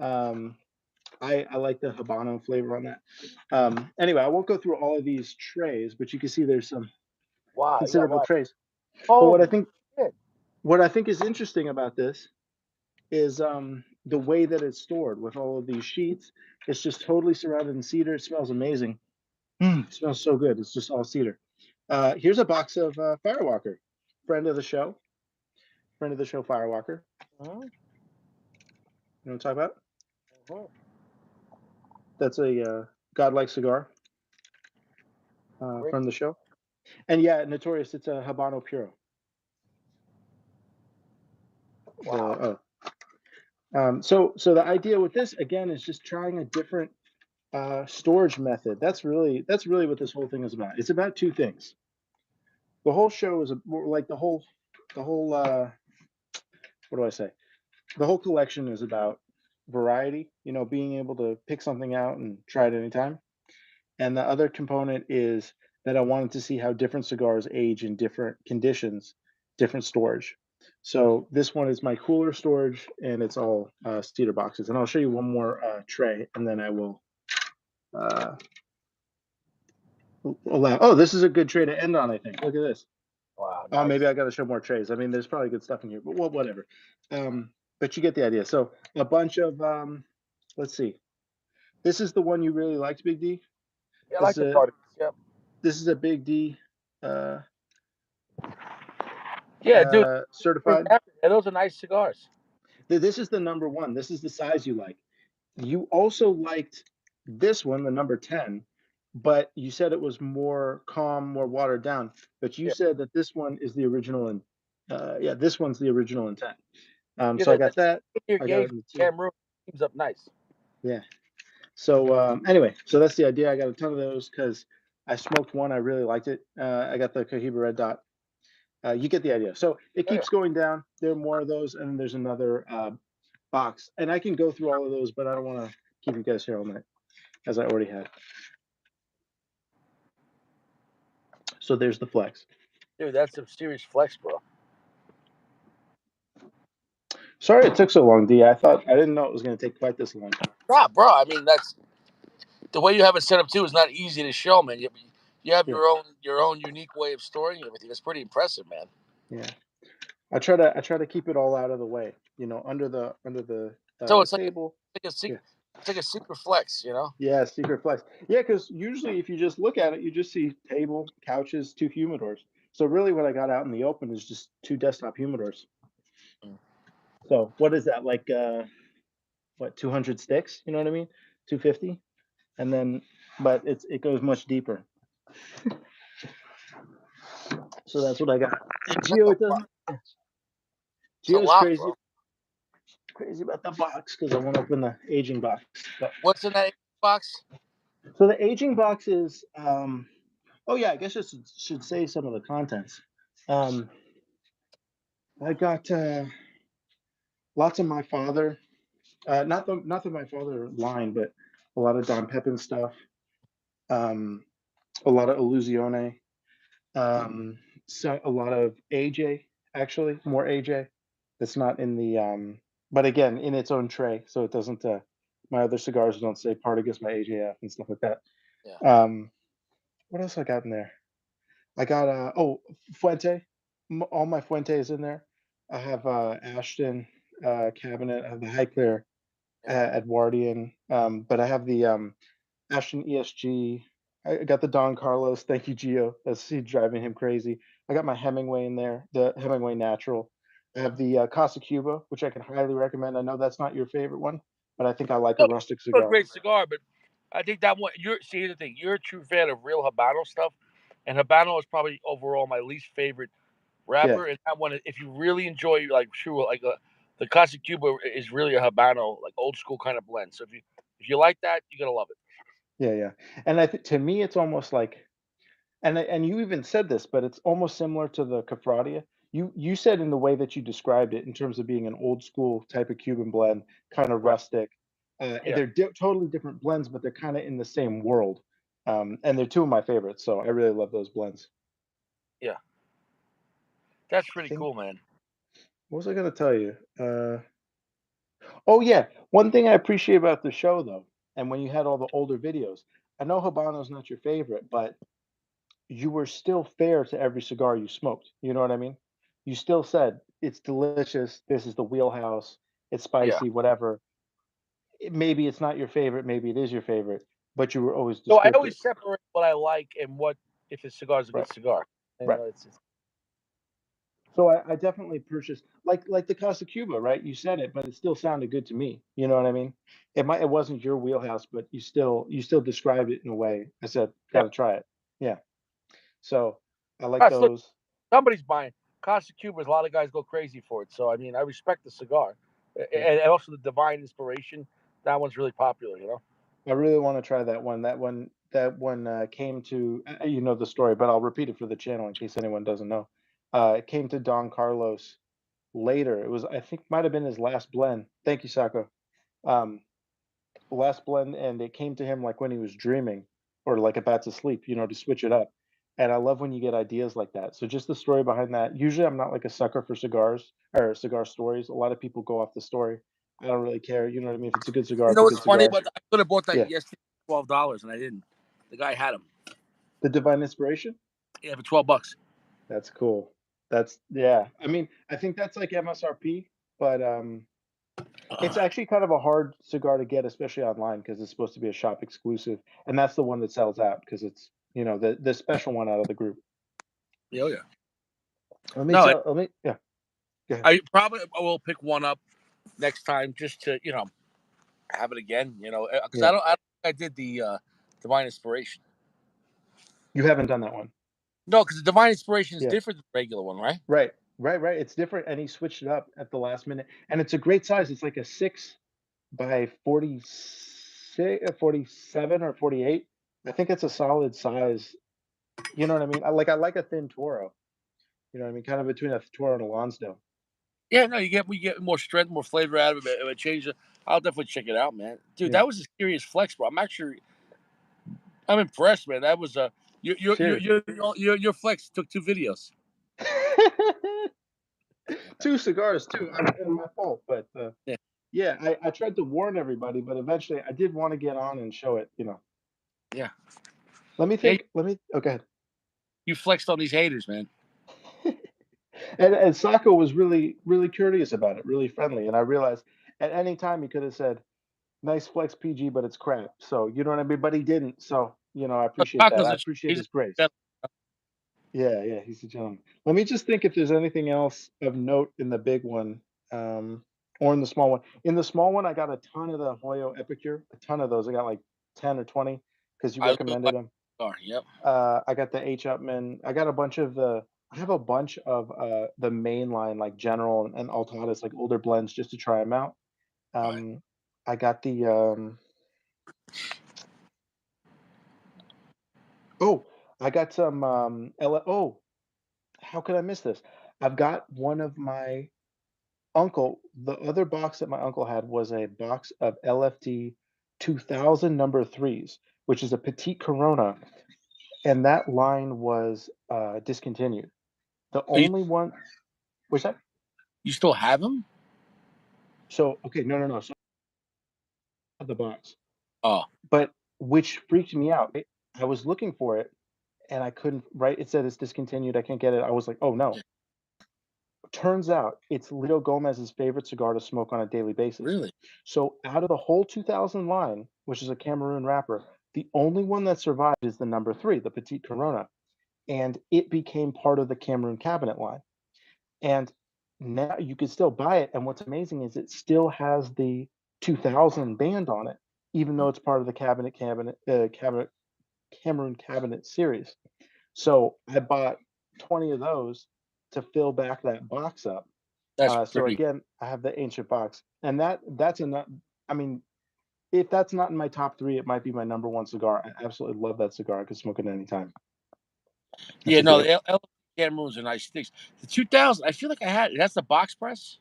I like the Habano flavor on that. Anyway, I won't go through all of these trays, but you can see there's some considerable trays. Oh, but what I think is interesting about this is the way that it's stored with all of these sheets. It's just totally surrounded in cedar. It smells amazing. It smells so good. It's just all cedar. Here's a box of Firewalker, friend of the show, Firewalker. You know what I'm talking about? That's a Godlike cigar from the show. And yeah, Notorious, it's a Habano Puro. Wow. So the idea with this again is just trying a different storage method. That's really what this whole thing is about. It's about 2 things. The whole show is like the whole what do I say? The whole collection is about variety. You know, being able to pick something out and try it anytime. and the other component is that I wanted to see how different cigars age in different conditions, different storage. So this one is my cooler storage, and it's all cedar boxes. And I'll show you one more tray, and then I will uh, allow. Oh, this is a good tray to end on, I think. Look at this. Wow, Oh, nice. maybe I got to show more trays. I mean, there's probably good stuff in here, but well, whatever. But you get the idea. So a bunch of let's see. This is the one you really liked, Big D. Yeah, I This like is the a party. Yep. this is a Big D uh, Yeah, dude. certified. Yeah, those are nice cigars. This is the number one. This is the size you like. You also liked this one, the number 10, but you said it was more calm, more watered down. But you Yeah, said that this one is the original, and yeah, this one's the original intent. yeah. So I The got that. your I got gauge it in the two. Cameroon seems up nice. Yeah. So anyway, so that's the idea. I got a ton of those because I smoked one. I really liked it. I got the Cohiba Red Dot. You get the idea. So it Yeah. keeps going down. There are more of those, and then there's another box. And I can go through all of those, but I don't want to keep you guys here all night, as I already had. So there's the flex. Dude, that's some serious flex, bro. Sorry it took so long, D. I didn't know it was going to take quite this long. Nah, bro. I mean, that's the way you have it set up too. Is not easy to show, man. You have Yeah. your own unique way of storing everything. It's pretty impressive, man. Yeah. I try to keep it all out of the way, under the So it's table. like a Yeah. it's like a secret flex, you know. Yeah, secret flex. Yeah, because usually if you just look at it, you just see table, couches, two humidors. So really, what I got out in the open is just two desktop humidors. Mm. So what is that like? 200 sticks? You know what I mean? 250, and then, but it goes much deeper. So that's what I got. And Gio doesn't. It's a Gio's lot, crazy, bro. crazy about the box because I won't open the aging box. But, What's in that box? so the aging box is. Oh yeah, I guess I should say some of the contents. I got lots of my father, not the my father line, but a lot of Don Pepin stuff. A lot of Illusione. So a lot of AJ, actually more AJ. That's not in the but again in its own tray, so it doesn't. My other cigars don't say Partagas by AJF and stuff like that. Yeah. What else I got in there? I got Fuente. All my Fuente is in there. I have Ashton cabinet. I have the Highclere Edwardian, but I have the Ashton ESG. I got the Don Carlos. Thank you, Gio. That's he driving him crazy. I got my Hemingway in there, the Hemingway Natural. I have the Casa Cuba, which I can highly recommend. I know that's not your favorite one, but I think I like a No, rustic it's a cigar. great cigar, but I think that one. Here's the thing. You're a true fan of real Habano stuff, and Habano is probably overall my least favorite Yeah, wrapper. And that one, if you really enjoy like true like the Casa Cuba is really a Habano like old school kind of blend. So if you like that, you're gonna love it. yeah, yeah. And I think to me, it's almost like, and you even said this, but it's almost similar to the Cafradia. You said in the way that you described it in terms of being an old school type of Cuban blend, kind of Right. rustic. Yeah. They're totally different blends, but they're kind of in the same world. And they're two of my favorites, so I really love those blends. Yeah. That's I pretty think, cool, man. what was I going to tell you? Oh yeah, one thing I appreciate about the show though, and when you had all the older videos, I know Habano's not your favorite, but you were still fair to every cigar you smoked. You know what I mean? You still said it's delicious. This is the wheelhouse. It's Yeah. spicy, whatever. Maybe it's not your favorite. Maybe it is your favorite, but you were always So I descriptive. always separate what I like and what if a cigar is a good Right. cigar. You Right. know, So I definitely purchased like the Casa Cuba, right? You said it, but it still sounded good to me. You know what I mean? It wasn't your wheelhouse, but you still described it in a way. I said, yeah. gotta try it. Yeah. So I like Plus, look, those. somebody's buying Casa Cubas. A lot of guys go crazy for it. So I mean, I respect the cigar, Yeah. and also the Divine Inspiration. That one's really popular. You know. I really want to try that one. That one came to you know the story, but I'll repeat it for the channel in case anyone doesn't know. It came to Don Carlos later. It was I think might have been his last blend. Thank you, Sako. Um, last blend, and it came to him like when he was dreaming. or like a bat to sleep, to switch it up. And I love when you get ideas like that. So just the story behind that. Usually I'm not like a sucker for cigars or cigar stories. A lot of people go off the story. I don't really care. You know what I mean? If it's a good cigar, You it's know a what's good funny? cigar. But I could have bought that Yeah. yesterday for $12, and I didn't. The guy had them. The Divine Inspiration? Yeah, for $12. That's cool. That's yeah. I mean, I think that's like MSRP, but it's actually kind of a hard cigar to get, especially online, because it's supposed to be a shop exclusive, and that's the one that sells out because it's the special one out of the group. Yeah, oh yeah. Let me No, tell. Let me yeah. Go ahead. I probably will pick one up next time just to have it again. Because Yeah, I don't think I did the Divine Inspiration. you haven't done that one. No, because the Divine Inspiration is Yeah, different than the regular one, right? right, right. It's different, and he switched it up at the last minute, and it's a great size. It's like a 6 by 46, 47 or 48. I think it's a solid size. You know what I mean? I like a thin Toro. You know what I mean? Kind of between a Toro and a Lonsdale. Yeah, no, we get more strength, more flavor out of it. It changes. I'll definitely check it out, man. Dude, Yeah, that was a serious flex, bro. I'm impressed, man. That was a cheers. your flex took 2 videos. 2 cigars too, and my fault, but, Yeah, yeah, I tried to warn everybody, but eventually I did wanna get on and show it. yeah, Let me yeah. think let me oh, go ahead. You flexed on these haters, man. And Sako was really, really courteous about it, really friendly, and I realized at any time he could have said, "Nice flex PG, but it's crap." So, you know what I mean? But he didn't, so, I appreciate that. Taco's I a appreciate he's his grace. a Yeah, yeah, he's a gentleman. Let me just think if there's anything else of note in the big one, um, or in the small one. In the small one, I got a ton of the Hoyo Epicure, a ton of those. I got like 10 or 20 because you I look recommended like them. a star. Yep. I got the H. Upman. I have a bunch of the mainline, like General and Altadas, like older blends, just to try them out. All right. Um, I got oh, I got some, oh, how could I miss this? I've got one of my the other box that my uncle had was a box of LFT 2000 number threes, which is a petite Corona, and that line was discontinued. The Oh, only one, was that? you still have them? So okay, no, no, no. So I have the box, Oh, but which freaked me out. I was looking for it and I couldn't. Right, it said it's discontinued. I can't get it. I was like, oh yeah. no. Turns out it's Lito Gomez's favorite cigar to smoke on a daily basis. Really? So out of the whole 2000 line, which is a Cameroon wrapper, the only one that survived is the number three, the Petite Corona, and it became part of the Cameroon cabinet line. And now you can still buy it. And what's amazing is it still has the 2000 band on it, even though it's part of the Cameroon cabinet series. So I bought 20 of those to fill back that box up. That's So pretty. again, I have the ancient box, and that's enough. I mean, if that's not in my top three, it might be my number one cigar. I absolutely love that cigar. I could smoke it anytime. That's Yeah, a no, great. the Cameroons are nice sticks. The 2000, I feel like I had it. That's the box press.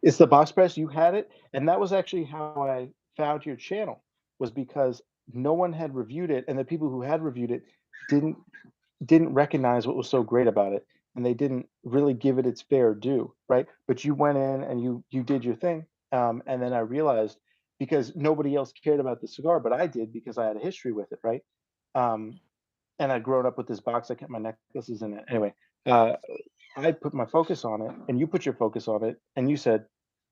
It's the box press. You had it, and that was actually how I found your channel. Was because no one had reviewed it, and the people who had reviewed it didn't didn't recognize what was so great about it, and they didn't really give it its fair due, right? But you went in and you did your thing, and then I realized because nobody else cared about the cigar, but I did because I had a history with it, right? Um, and I'd grown up with this box. I kept my necklaces in it. Anyway, uh, I put my focus on it, and you put your focus on it, and you said,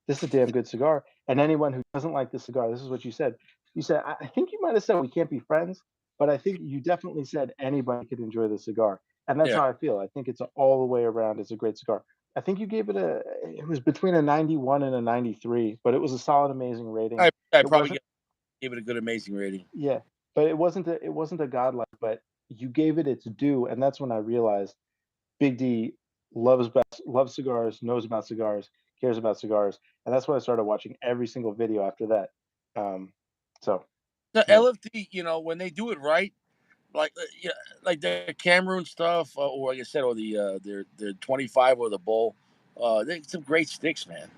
"This is a damn good cigar." And anyone who doesn't like this cigar, this is what you said. You said, "I think you might have said we can't be friends, but I think you definitely said anybody could enjoy the cigar." And that's Yeah, how I feel. I think it's all the way around. It's a great cigar. I think you gave it it was between a 91 and a 93, but it was a solid, amazing rating. I It probably wasn't, gave it a good, amazing rating. yeah, but it wasn't a godlike, but you gave it its due, and that's when I realized Big D loves cigars, knows about cigars, cares about cigars, and that's when I started watching every single video after that. Um, so The yeah, LFT, when they do it right, like yeah, like the Cameroon stuff, or like I said, or their 25 or the bowl, they some great sticks, man.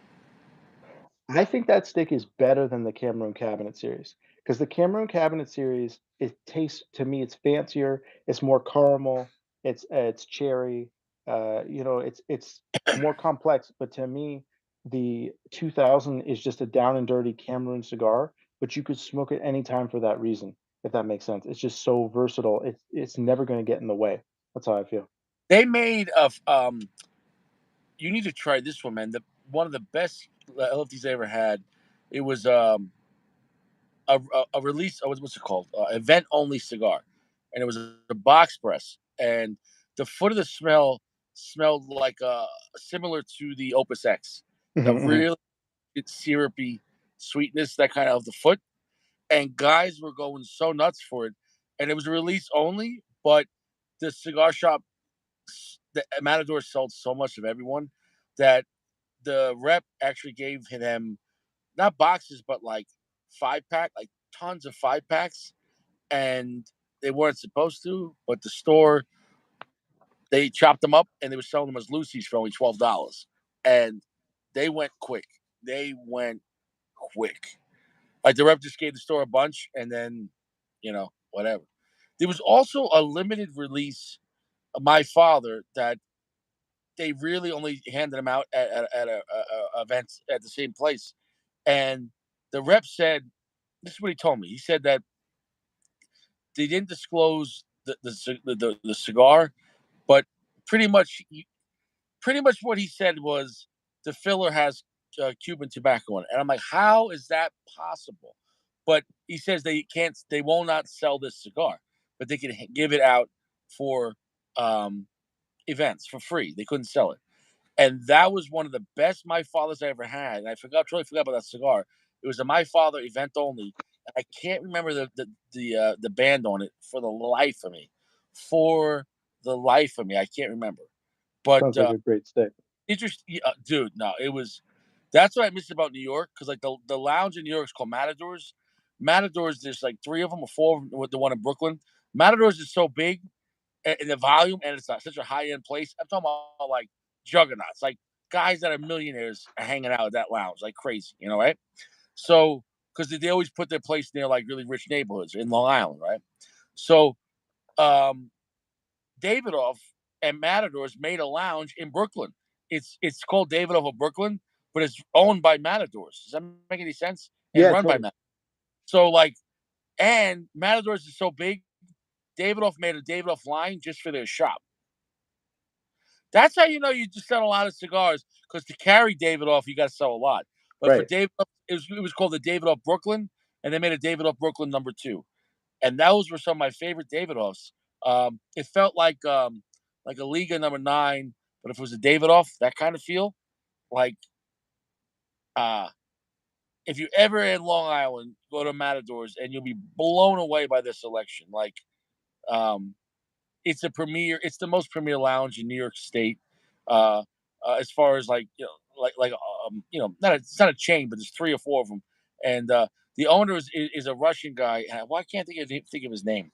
I think that stick is better than the Cameroon Cabinet series because the Cameron Cabinet series, it tastes to me, it's fancier, it's more caramel, it's cherry, it's more complex. But to me, the 2000 is just a down and dirty Cameroon cigar, but you could smoke it anytime for that reason, if that makes sense. It's just so versatile. It's never going to get in the way. That's how I feel. They made you need to try this one, man. The one of the best LFTs I ever had. It was a release. What's it called? Event only cigar, and it was a box press. And the foot of the smelled like similar to the Opus X, the Mhm, mhm. really syrupy sweetness that kind of the foot. And guys were going so nuts for it. And it was a release only, but the cigar shop, the Matador sold so much of everyone that the rep actually gave them not boxes, but like 5 pack, like tons of 5 packs, and they weren't supposed to, but the store they chopped them up and they were selling them as Lucy's for only $12, and they went quick. They went quick. Like the rep just gave the store a bunch, and then whatever. There was also a limited release of My Father that they really only handed them out at events at the same place, and the rep said, "This is what he told me." He said that they didn't disclose the cigar, but pretty much pretty much what he said was the filler has Cuban tobacco in it, and I'm like, how is that possible? But he says they can't, they will not sell this cigar, but they can give it out for um, events for free. They couldn't sell it, and that was one of the best My Fathers I ever had. And I totally forgot about that cigar. It was a My Father event only. I can't remember the band on it for the life of me. For the life of me, I can't remember. But Sounds like a great stick. interesting, dude. No, it was. That's what I missed about New York, because like the lounge in New York is called Matadors. Matadors, there's like three of them or four of them, with the one in Brooklyn. Matadors is so big in the volume, and it's such a high end place. I'm talking about like juggernauts, like guys that are millionaires are hanging out at that lounge like crazy, right? So because they always put their place near like really rich neighborhoods in Long Island, right? So um, Davidoff and Matadors made a lounge in Brooklyn. It's called Davidoff of Brooklyn, but it's owned by Matadors. Does that make any sense? And Yeah, run by totally. Matadors. So like, and Matadors is so big, Davidoff made a Davidoff line just for their shop. That's how you know you just sell a lot of cigars, because to carry Davidoff, you got to sell a lot. But for Right. Davidoff, it was called the Davidoff Brooklyn, and they made a Davidoff Brooklyn number two, and those were some of my favorite Davidoffs. It felt like a Liga number nine, but if it was a Davidoff, that kind of feel. Like uh, if you ever in Long Island, go to Matadors, and you'll be blown away by their selection. Like um, it's the most premier lounge in New York State. Uh, as far as like it's not a chain, but there's three or four of them, and the owner is a Russian guy. Well, I can't think of his name.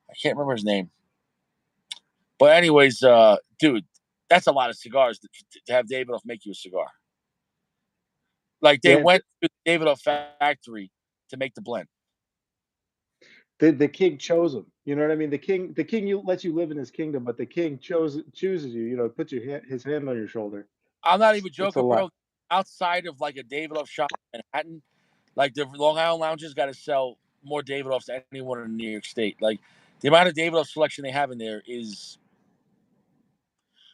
I can't remember his name. But anyways, dude, that's a lot of cigars to have Davidoff make you a cigar. Like they Yeah, went to the Davidoff factory to make the blend. the king chose him. You know what I mean? The king you lets you live in his kingdom, but the king chooses you. Puts his hand on your shoulder. I'm not It's even it's a joking, lot. bro. Outside of like a Davidoff shop in Manhattan, like the Long Island lounges got to sell more Davidoffs than anyone in New York State. Like the amount of Davidoff selection they have in there is.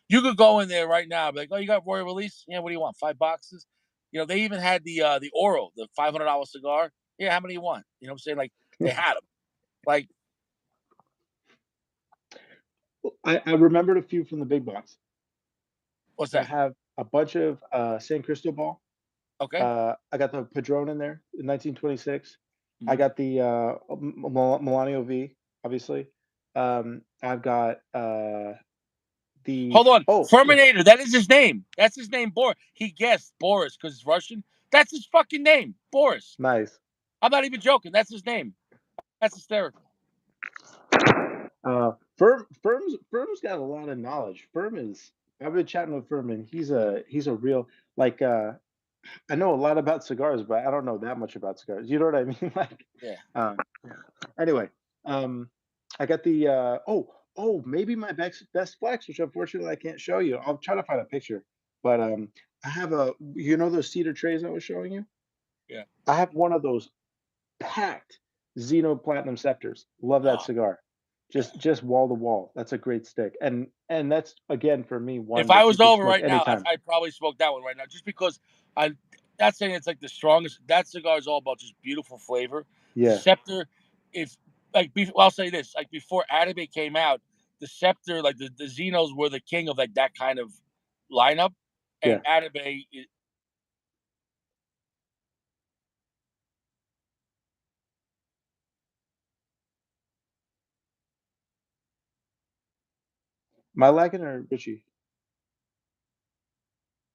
You could go in there right now, and be like, "Oh, you got Royal Release? Yeah, what do you want? 5 boxes?" They even had the Oro, the $500 cigar. Yeah, how many you want? You know what I'm saying? Like they had them. Like I remembered a few from the big box. what's I that? have a bunch of San Cristobal. Okay. I got the Padron in there in 1926. I Mhm. got the Milano V, obviously. I've got the Hold on, yeah, Terminator. That is his name. That's his name. Boris. He guessed Boris because it's Russian. That's his fucking name, Boris. nice. I'm not even joking. That's his name. That's hysterical. Firm's got a lot of knowledge. Firm is I've been chatting with Firm, and he's a real like I know a lot about cigars, but I don't know that much about cigars. You know what I mean? Like, Yeah. yeah. Anyway, um, I got the maybe my best flex, which unfortunately I can't show you. I'll try to find a picture, but I have those cedar trays I was showing you. Yeah. I have one of those packed Xeno Platinum Scepters. Love that Oh, cigar. yeah. Just wall to wall. That's a great stick, and that's again for me If one I that you was could over smoke right now, anytime. I'd probably smoke that one right now, just because I. Not saying it's like the strongest. That cigar is all about just beautiful flavor. The Yeah, Scepter, if well, I'll say this: like before Atabey came out, the Scepter, like the Xenos, were the king of like that kind of lineup, and yeah. Atabey. Am I lagging or Richie?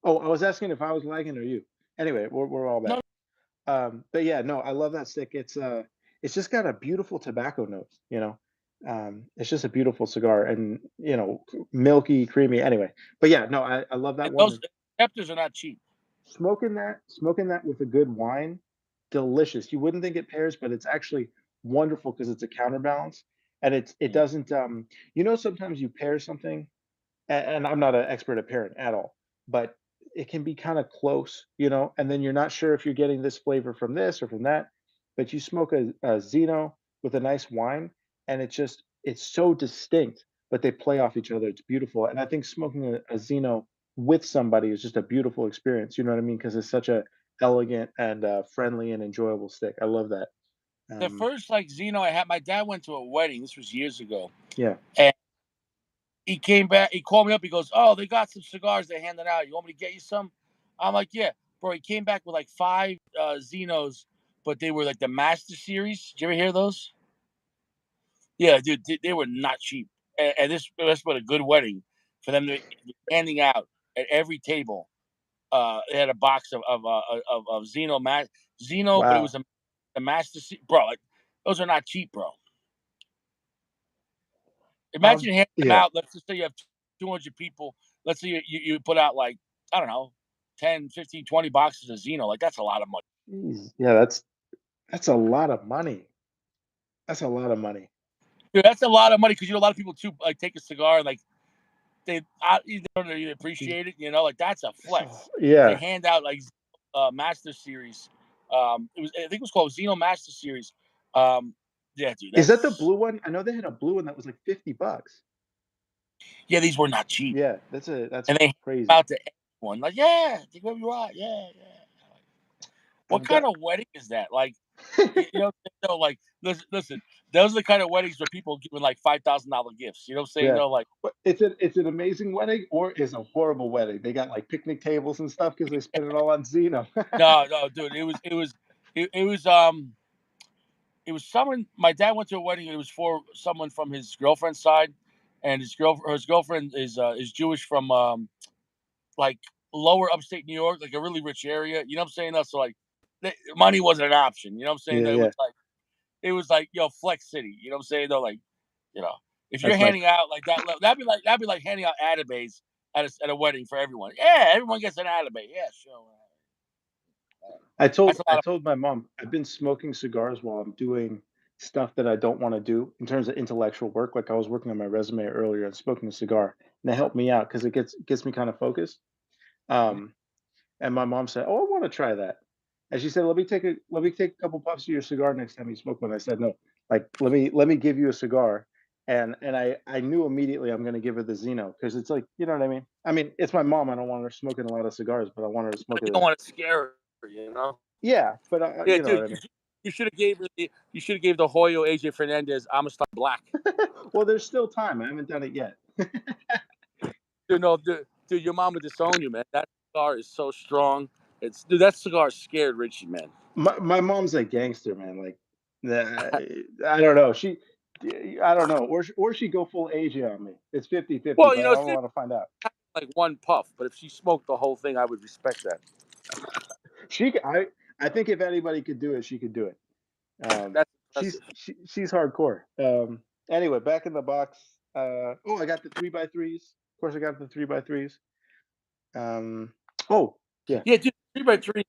Oh, I was asking if I was lagging or you. Anyway, we're all back. No, But yeah, no, I love that stick. It's just got a beautiful tobacco note, you know. It's just a beautiful cigar and milky, creamy. Anyway, but yeah, no, I love that and one. those And Scepters are not cheap. smoking that with a good wine, delicious. You wouldn't think it pairs, but it's actually wonderful because it's a counterbalance, and it Mm. doesn't. Sometimes you pair something and I'm not an expert at pairing at all, but it can be kind of close, and then you're not sure if you're getting this flavor from this or from that, but you smoke a Zeno with a nice wine, and it's so distinct, but they play off each other. It's beautiful, and I think smoking a Zeno with somebody is just a beautiful experience. You know what I mean? Because it's such a elegant and friendly and enjoyable stick. I love that. The Um, first like Xeno I had, my dad went to a wedding. This was years ago, yeah, and he came back. He called me up. He goes, "Oh, they got some cigars they handed out. You want me to get you some?" I'm like, "Yeah, bro." He came back with like five Xenos, but they were like the Master Series. Did you ever hear those? Yeah, dude, they were not cheap. And this was a good wedding for them to be handing out at every table. They had a box of Xeno, but it was wow. a Master bro. Like, those are not cheap, bro. Imagine handing them Yeah. out. Let's just say you have 200 people. Let's say you put out like, I don't know, 10, 15, 20 boxes of Xeno. Like, that's a lot of money. Jeez. Yeah, that's a lot of money. That's a lot of money. Dude, that's a lot of money because a lot of people too like take a cigar and like they don't really appreciate it. Like that's a So flex to yeah. hand out like Master Series. I think it was called Xeno Master Series. Um, yeah, dude, Is that the that's blue one? I know they had a blue one that was like 50 bucks. yeah. These were not cheap, Yeah, that's and they hand them crazy. out to everyone. Like, yeah, take whatever you want. Yeah, yeah. What I've got kind of wedding is that? Like, like listen, those are the kind of weddings where people giving like $5,000 gifts. You know what I'm saying? yeah. Though, like, But it's an amazing wedding or it's a horrible wedding. They got like picnic tables and stuff because they spent it all on Zeno. no, no, dude, it was someone. My dad went to a wedding. It was for someone from his girlfriend's side, and his girlfriend is Jewish from like lower upstate New York, like a really rich area. You know what I'm saying? So like, money wasn't an option. You know what I'm saying? Yeah, Though yeah. it was like Flex City. You know what I'm saying? Though, like, you know, if you're That's nice. handing out like that, that'd be like handing out Atabays at a wedding for everyone. Yeah, everyone gets an Atabay. Yeah, sure. I told That's a I lot of. told my mom I've been smoking cigars while I'm doing stuff that I don't want to do in terms of intellectual work. Like I was working on my resume earlier and smoking a cigar, and it helped me out because it gets me kind of focused. Mhm. Um, And my mom said, "Oh, I want to try that." And she said, "Let me take a couple puffs of your cigar next time you smoke one." I said, "No, like let me give you a cigar." And I knew immediately I'm going to give her the Zeno because it's like, you know what I mean? I mean, it's my mom. I don't want her smoking a lot of cigars, but I want her to smoke You it. don't want to scare her. Yeah, but Yeah, you know what dude, I mean. you should have gave her you should have gave the Hoyo AJ Fernandez. I'm gonna start black. Well, there's still time. I haven't done it yet. No, dude, your mama disowned you, man. That cigar is so strong. Dude, that cigar scared Richie, man. My mom's a gangster, man. Like, I don't know. I don't know, or she go full Asia on me. It's 50-50, Well, but I don't she want to find out. like one puff, but if she smoked the whole thing, I would respect that. She, c- I think if anybody could do it, she could do it. That's She's impressive. she's hardcore. Anyway, back in the box. I got the 3x3s. Of course, I got the 3x3s. Um, oh, yeah, Yeah, dude. 3x3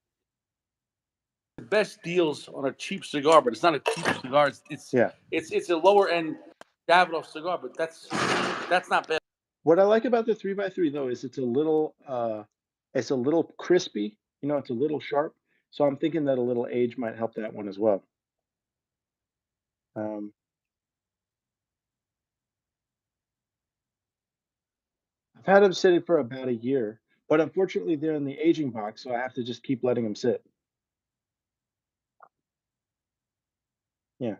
the best deals on a cheap cigar, but it's not a cheap cigar. Yeah. It's a lower end Davidoff cigar, but that's not bad. What I like about the 3x3 though is it's a little crispy, it's a little sharp. So I'm thinking that a little age might help that one as well. Um, I've had them sitting for about a year, but unfortunately they're in the aging box, so I have to just keep letting them sit. Yeah.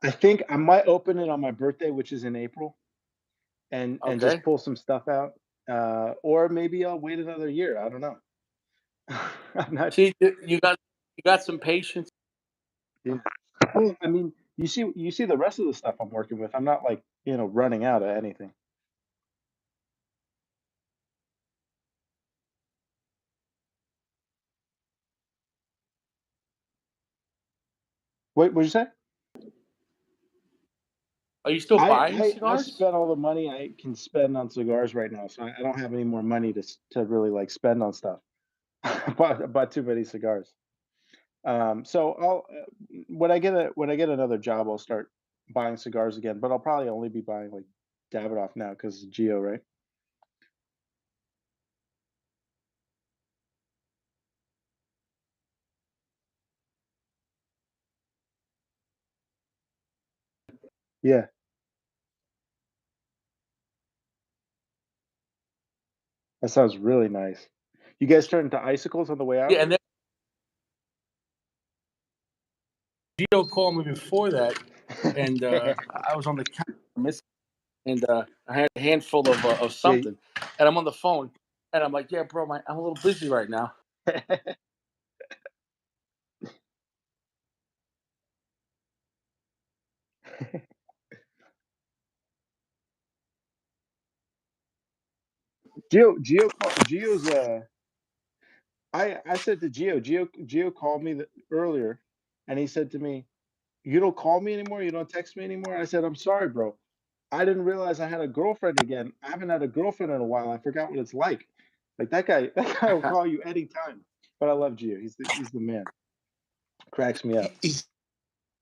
I think I might open it on my birthday, which is in April, and just Okay. pull some stuff out. Or maybe I'll wait another year. I don't know. I'm not. See, you got some patience. Yeah. Well, I mean, you see the rest of the stuff I'm working with. I'm not like running out of anything. What'd you say? Are you still I, buying I I cigars? spent all the money I can spend on cigars right now, so I don't have any more money to really like spend on stuff. I bought too many cigars. So when I get another job, I'll start buying cigars again. But I'll probably only be buying like Davidoff now because Geo, right? Yeah, that sounds really nice. You guys turn into icicles on the way Yeah, out? and then Gio called me before that, and I was on the counter and I had a handful of Yeah. something, and I'm on the phone, and I'm like, "Yeah, bro, I'm a little busy right now." Geo's I said to Geo called me earlier, and he said to me, "You don't call me anymore. You don't text me anymore." I said, "I'm sorry, bro. I didn't realize I had a girlfriend again. I haven't had a girlfriend in a while. I forgot what it's like. Like that guy, that guy will call you anytime." But I love Gio. He's the man. Cracks me up. He's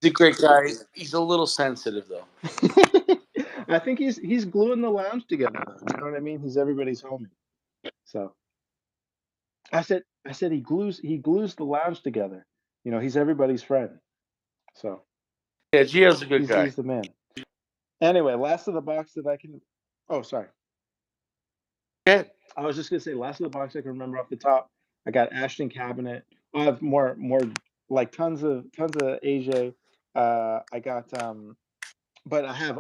a great guy. He's a little sensitive though. I think he's gluing the lounge together. You know what I mean? He's everybody's homie. So I said he glues the lounge together. He's everybody's friend. So Yeah, Gio's a good he's guy. he's the man. Anyway, last of the box that I can. Oh, sorry. Yeah, I was just gonna say last of the box I can remember off the top. I got Ashton cabinet. I have more like tons of AJ. I got but I have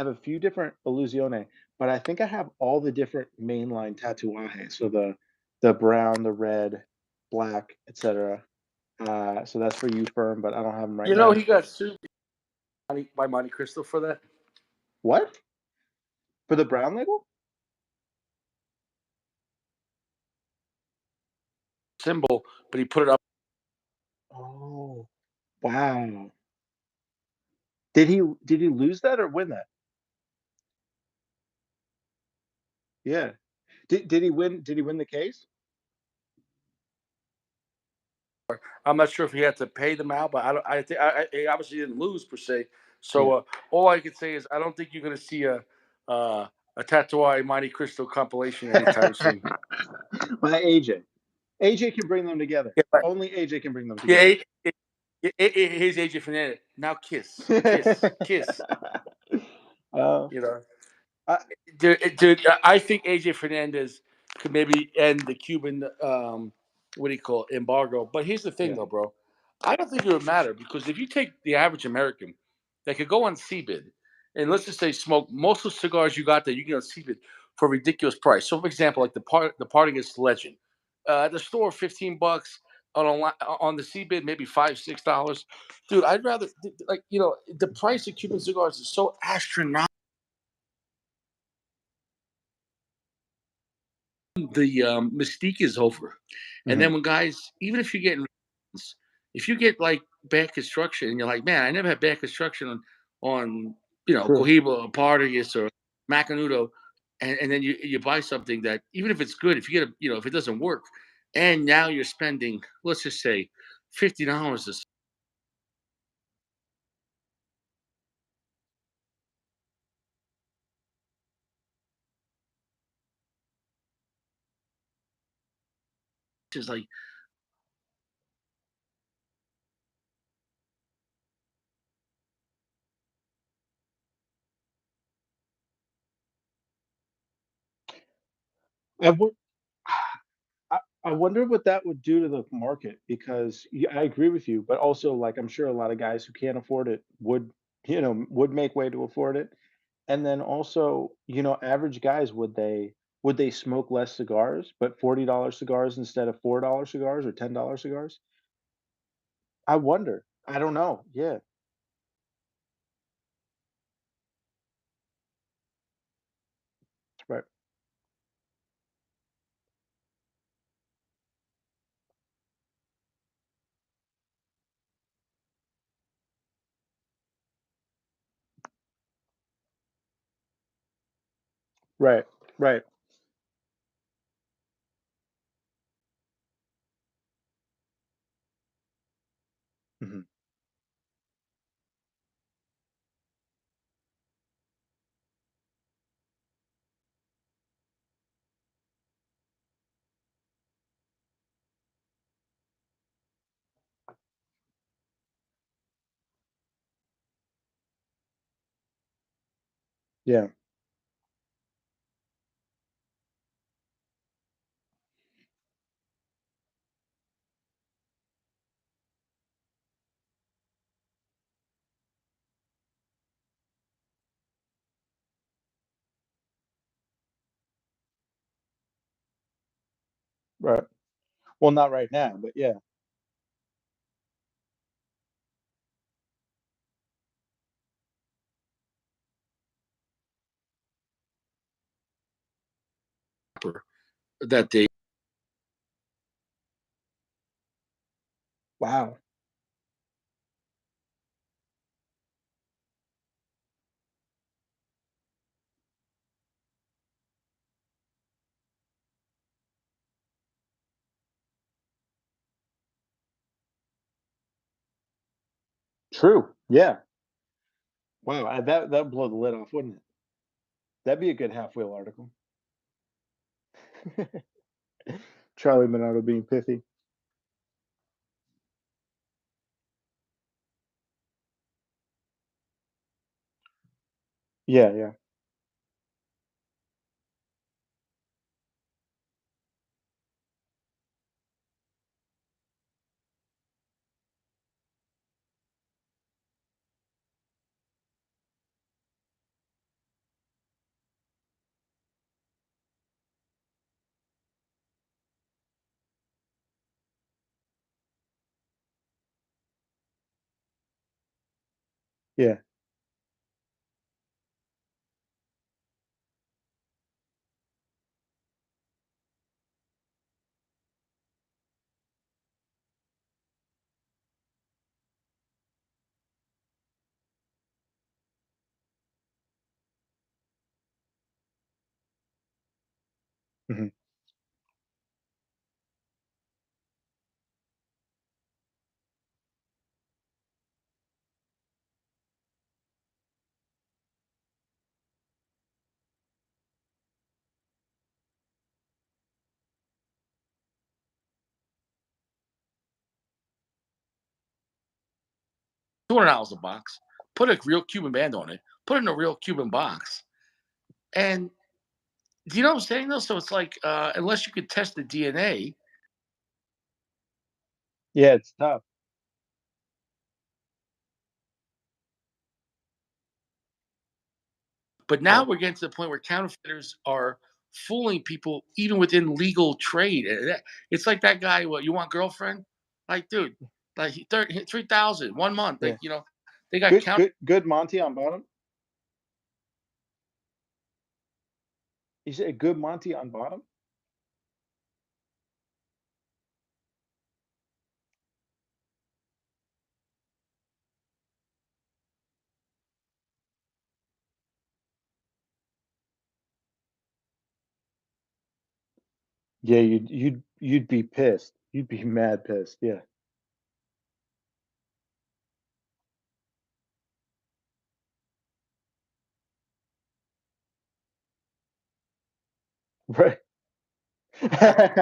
a few different Illusione, but I think I have all the different mainline tatuajes. So the brown, the red, black, etc. So that's for you, firm, but I don't have them right you know now. he got sued by Monte Cristo for that What? For the brown label? symbol, but he put it up. Oh, wow. Did he lose that or win that? Yeah. Did he win the case? I'm not sure if he had to pay them out, but I don't. I think he obviously didn't lose per se. So Yeah. all I could say is I don't think you're going to see a Tatuai Monte Cristo compilation anytime soon. My AJ. AJ can bring them together. Yeah, but, Only AJ can bring them yeah. together. Here's AJ Fernandez. Now kiss. uh, You know, I, dude, I think AJ Fernandez could maybe end the Cuban what do you call it, embargo. But here's the thing, yeah. though, bro. I don't think it would matter because if you take the average American that could go on CBID and let's just say smoke most of the cigars you got there, you can get on CBID for a ridiculous price. So, for example, like the Partagas Legend, at the store, $15 on the CBID, maybe $5-6. Dude, I'd rather like the price of Cuban cigars is so astronomical. The mystique is over. And Mhm. then when guys, even if you get like bad construction and you're like, man, I never had bad construction on True. Cohiba or Partagas or Macanudo, and then you buy something that even if it's good, if you get a if it doesn't work, and now you're spending, let's just say, $50. This is like I would I wonder what that would do to the market because I agree with you, but also like I'm sure a lot of guys who can't afford it would, would make way to afford it. And then also, average guys would they smoke less cigars, but $40 cigars instead of $4 cigars or $10 cigars? I wonder. I don't know. Yeah. Right. Right. Right. Mhm. Yeah. Right. Well, not right now, but yeah. that they Wow. True. Yeah. Wow. That blow the lid off, wouldn't it? That'd be a good half wheel article. Charlie Minato being pithy. Yeah. Yeah. Yeah. Mhm. $200 a box. Put a real Cuban band on it. Put it in a real Cuban box. And do you know what I'm saying though? So it's like unless you could test the DNA, Yeah, it's tough. but now Right. we're getting to the point where counterfeiters are fooling people even within legal trade. It's like that guy, what you want girlfriend? Like, dude, like 3,000 1 month. Yeah. Like, they got Good count good good Monty on bottom? You said good Monty on bottom? Yeah, you'd be pissed. You'd be mad pissed. Yeah. Right.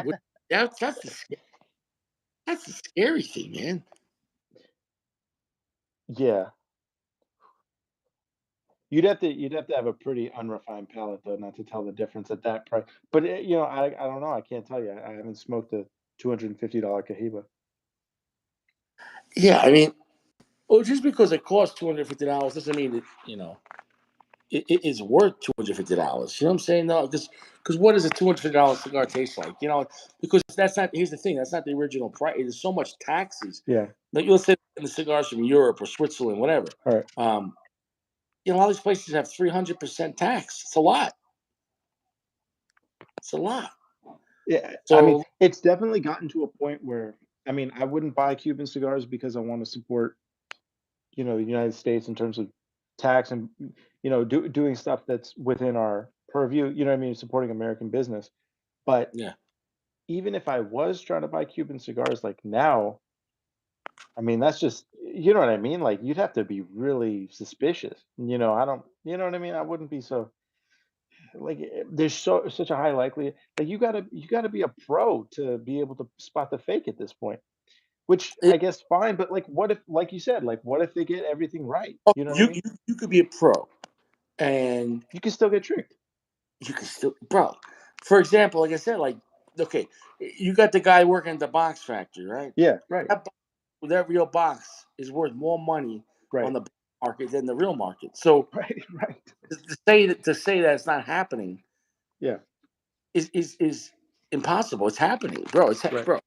What- that's the scary thing, man. Yeah. You'd have to have a pretty unrefined palate though, not to tell the difference at that price. But I don't know. I can't tell you. I haven't smoked a $250 Cohiba. Yeah, I mean, well, just because it costs $250 doesn't mean that it is worth $250. You know what I'm saying? No, because what does a $250 cigar taste like? Because that's not. Here's the thing. That's not the original price. There's so much taxes. Yeah. Like you'll say in the cigars from Europe or Switzerland, whatever. All right. Um, all these places have 300% tax. It's a lot. It's a lot. Yeah. I mean, So it's definitely gotten to a point where I mean, I wouldn't buy Cuban cigars because I want to support, the United States in terms of tax and doing stuff that's within our purview, you know what I mean, supporting American business. But yeah. even if I was trying to buy Cuban cigars like now, I mean, that's just you know what I mean? Like you'd have to be really suspicious. I don't you know what I mean? I wouldn't be so like there's such a high likelihood like you gotta be a pro to be able to spot the fake at this point. Which It, I guess fine, but like what if like you said, like what if they get everything right? oh, You know what I you, mean? you you could be a pro, and You can still get tricked. you can still, bro. For example, like I said, like okay, you got the guy working at the box factory, right? Yeah, right, That that real box is worth more money on right, the market than the real market. So right, right. to say that it's not happening Yeah, is impossible. It's happening, bro. right, Bro.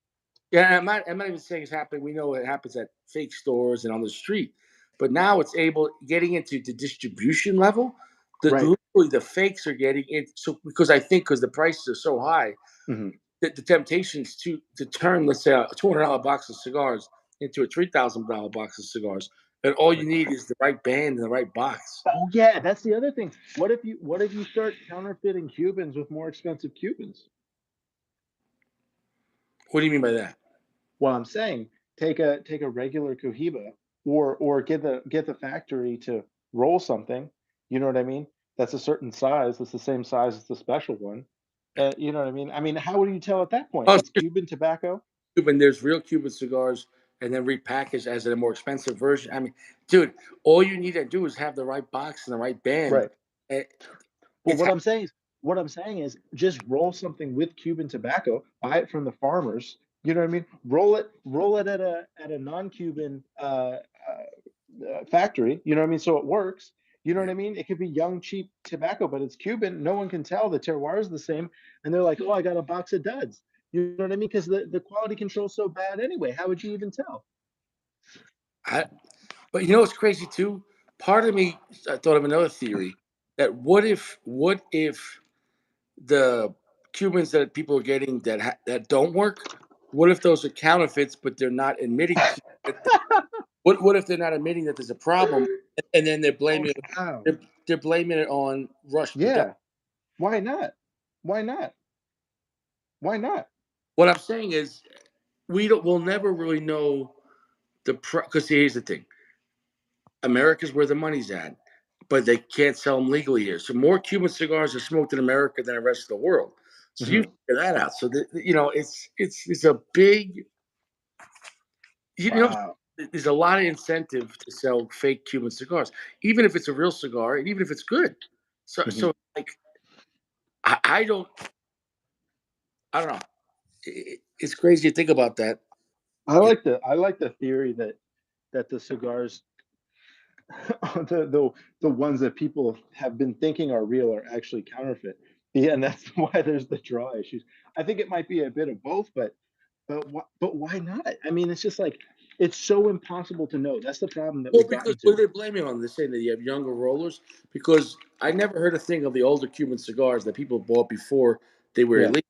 Yeah, I'm not even saying it's happening. We know it happens at fake stores and on the street, but now it's able getting into the distribution level. right. Literally the fakes are getting in. So because the prices are so high, Mhm. the temptation is to turn, let's say, a $200 box of cigars into a $3,000 box of cigars, and all you Right. need is the right band and the right box. Oh yeah, that's the other thing. What if you start counterfeiting Cubans with more expensive Cubans? What do you mean by that? Well, I'm saying take a regular Cohiba or get the factory to roll something, you know what I mean? That's a certain size, that's the same size as the special one. You know what I mean? I mean, how would you tell at that point? Oh, It's Cuban tobacco? Cuban. There's real Cuban cigars, and then repackaged as a more expensive version. I mean, dude, all you need to do is have the right box and the right band. Right. Eh, But It's what I'm saying is just roll something with Cuban tobacco, buy it from the farmers, you know what I mean? Roll it at a non-Cuban factory, you know what I mean? So it works. You know what I mean? It could be young, cheap tobacco, but it's Cuban. No one can tell. The terroir is the same. And they're like, oh, I got a box of duds. You know what I mean? Because the quality control's so bad anyway. How would you even tell? I, but you know what's crazy too? Part of me I thought of another theory that what if the Cubans that people are getting that don't work? What if those are counterfeits, but they're not admitting to it? What if they're not admitting that there's a problem, and then Oh, wow. they're blaming it on rush production? Yeah. Why not? Why not? Why not? What I'm saying is, we'll never really know because here's the thing: America's where the money's at, but they can't sell them legally here. So more Cuban cigars are smoked in America than the rest of the world. So you Mhm. figure that out. So it's a big you know Wow. there's a lot of incentive to sell fake Cuban cigars, even if it's a real cigar, and even if it's good. So Mhm. like I don't know. It's crazy to think about that. I like the theory that the cigars the ones that people have been thinking are real are actually counterfeit. Yeah, and that's why there's the draw issues. I think it might be a bit of both, but why not? I mean, it's just like it's so impossible to know. That's the problem that Well, we've because gotten what to. are they blaming on? They're saying that you have younger rollers. Because I never heard a thing of the older Cuban cigars that people bought before they were Yeah, illegal.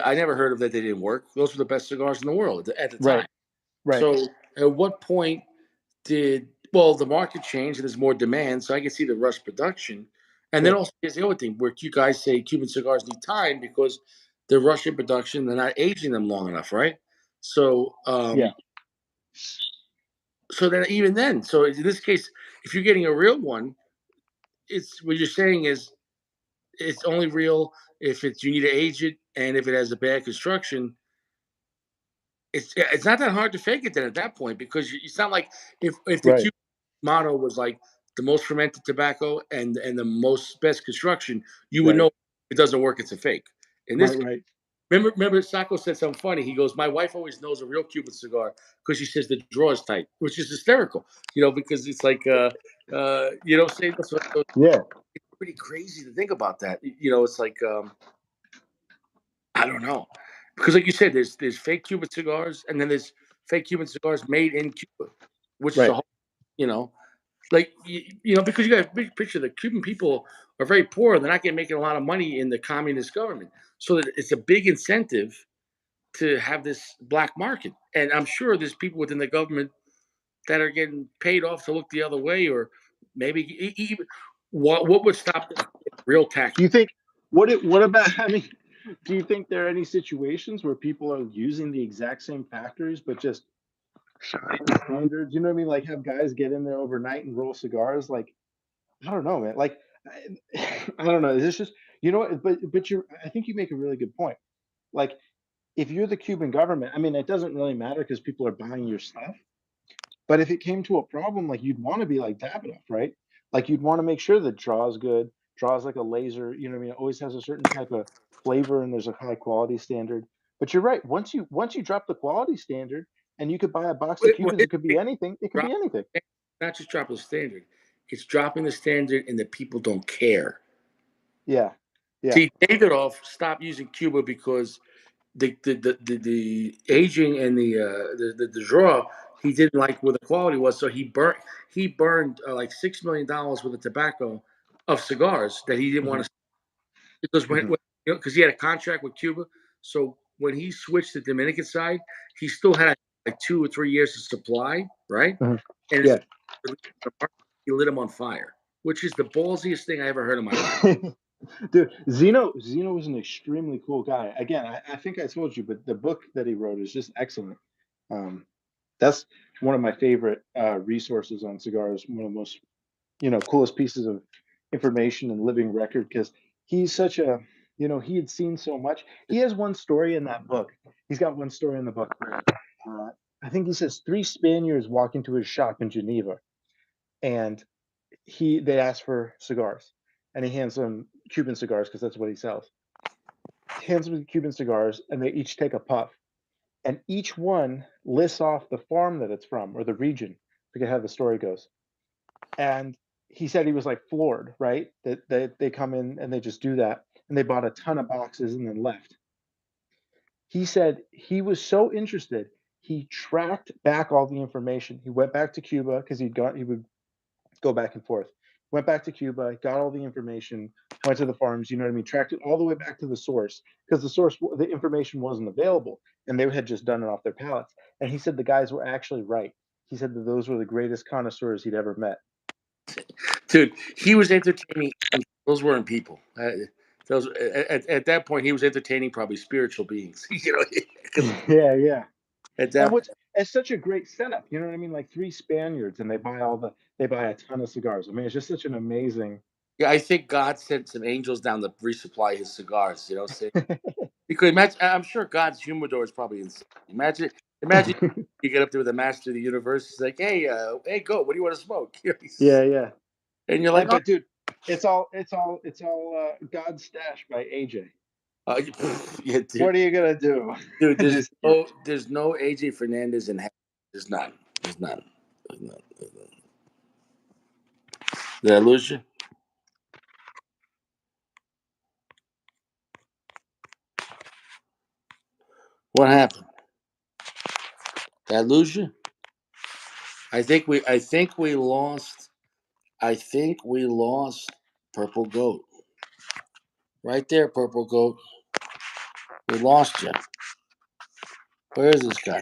I never heard of that they didn't work. Those were the best cigars in the world at the right, time. right, So at what point did the market change and there's more demand? So I can see the rush production. And then sure. also here's the other thing where you guys say Cuban cigars need time because they're rushing production. They're not aging them long enough, right? So, Yeah. so then even then, so in this case, if you're getting a real one, it's what you're saying is it's only real if it's you need to age it, and if it has a bad construction, it's not that hard to fake it then at that point, because it's not like if the Right. Cuban motto was like the most fermented tobacco and the most best construction, you would Right. know it doesn't work. It's a fake. In this Right. case, Right. remember Sacco said something funny. He goes, "My wife always knows a real Cuban cigar because she says the draw is tight," which is hysterical, because it's like say that's what, so Yeah. it's pretty crazy to think about that. It's like I don't know, because like you said, there's fake Cuban cigars, and then there's fake Cuban cigars made in Cuba, which is a Right. whole, like because you got a big picture. The Cuban people are very poor; they're not getting making a lot of money in the communist government, so that it's a big incentive to have this black market. And I'm sure there's people within the government that are getting paid off to look the other way, or maybe even what would stop this? Real tax. Do you think what about I mean, do you think there are any situations where people are using the exact same factories but just standards? You know what I mean? Like have guys get in there overnight and roll cigars. Like I don't know, man. Like I don't know. Is this just what? But I think you make a really good point. Like if you're the Cuban government, I mean, it doesn't really matter because people are buying your stuff. But if it came to a problem, like you'd want to be like Davidoff, right? Like you'd want to make sure that draws good, draws like a laser. You know what I mean? It always has a certain type of flavor, and there's a high quality standard. But you're right. Once you drop the quality standard, and you could buy a box of Well, Cubans, it could be anything. It could be drop, anything. not just dropping the standard; it's dropping the standard, and the people don't care. Yeah, yeah. See, Davidoff stopped using Cuba because the aging and the draw he didn't like where the quality was, so he burned like $6 million worth of tobacco of cigars that he didn't want Hmm. to, because Hmm. because he had a contract with Cuba. So when he switched to the Dominican side, he still had like 2 or 3 years of supply, right? Hmm. And Yeah. he lit him on fire, which is the ballsiest thing I ever heard in my life. Dude, Zeno was an extremely cool guy. Again, I think I told you, but the book that he wrote is just excellent. Um, that's one of my favorite resources on cigars. One of the most coolest pieces of information and living record because he's such a he had seen so much. He has one story in that book. He's got one story in the book. I think he says three Spaniards walk into his shop in Geneva, and they ask for cigars, and he hands them Cuban cigars because that's what he sells. He hands them the Cuban cigars, and they each take a puff, and each one lists off the farm that it's from or the region. I forget how the story goes. And he said he was like floored, right? That they come in and they just do that, and they bought a ton of boxes and then left. He said he was so interested, he tracked back all the information. He went back to Cuba because he would go back and forth. Went back to Cuba, got all the information, went to the farms, you know what I mean, tracked it all the way back to the source because the information wasn't available and they had just done it off their pallets. And he said the guys were actually right. He said that those were the greatest connoisseurs he'd ever met. Dude, he was entertaining. Those weren't people. Those at that point, he was entertaining probably spiritual beings. Because Yeah, yeah. at And that what's it's such a great setup, you know what I mean? Like three Spaniards and they buy a ton of cigars. I mean, it's just such an amazing. yeah, I think God sent some angels down to resupply his cigars. Because imagine, I'm sure God's humidor is probably insane. Imagine you get up there with the master of the universe. He's like, hey, go. What do you want to smoke? Yeah, yeah. And you're like, oh, But dude, it's all God's stash by AJ. yeah, dude. What are you gonna do? Dude, there's Just no, there's no AJ Fernandez in heaven. There's none. There's none. There's none. There's none. Did I lose you? What happened? Did I lose you? I think we lost. I think we lost Purple Goat. Right there, Purple Goat. We lost you. Where is this guy?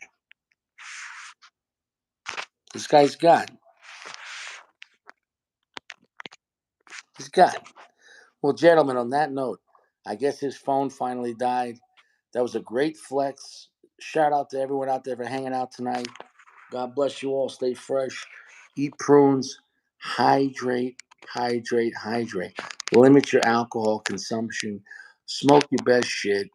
This guy's gone. He's gone. Well, gentlemen, on that note, I guess his phone finally died. That was a great flex. Shout out to everyone out there for hanging out tonight. God bless you all. Stay fresh. Eat prunes. Hydrate, hydrate, hydrate. Limit your alcohol consumption. Smoke your best shit.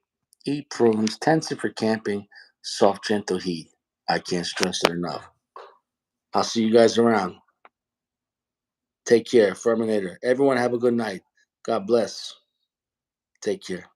Eat prunes. Tensive for camping. Soft, gentle heat. I can't stress it enough. I'll see you guys around. Take care. Ferminator. Everyone have a good night. God bless. Take care.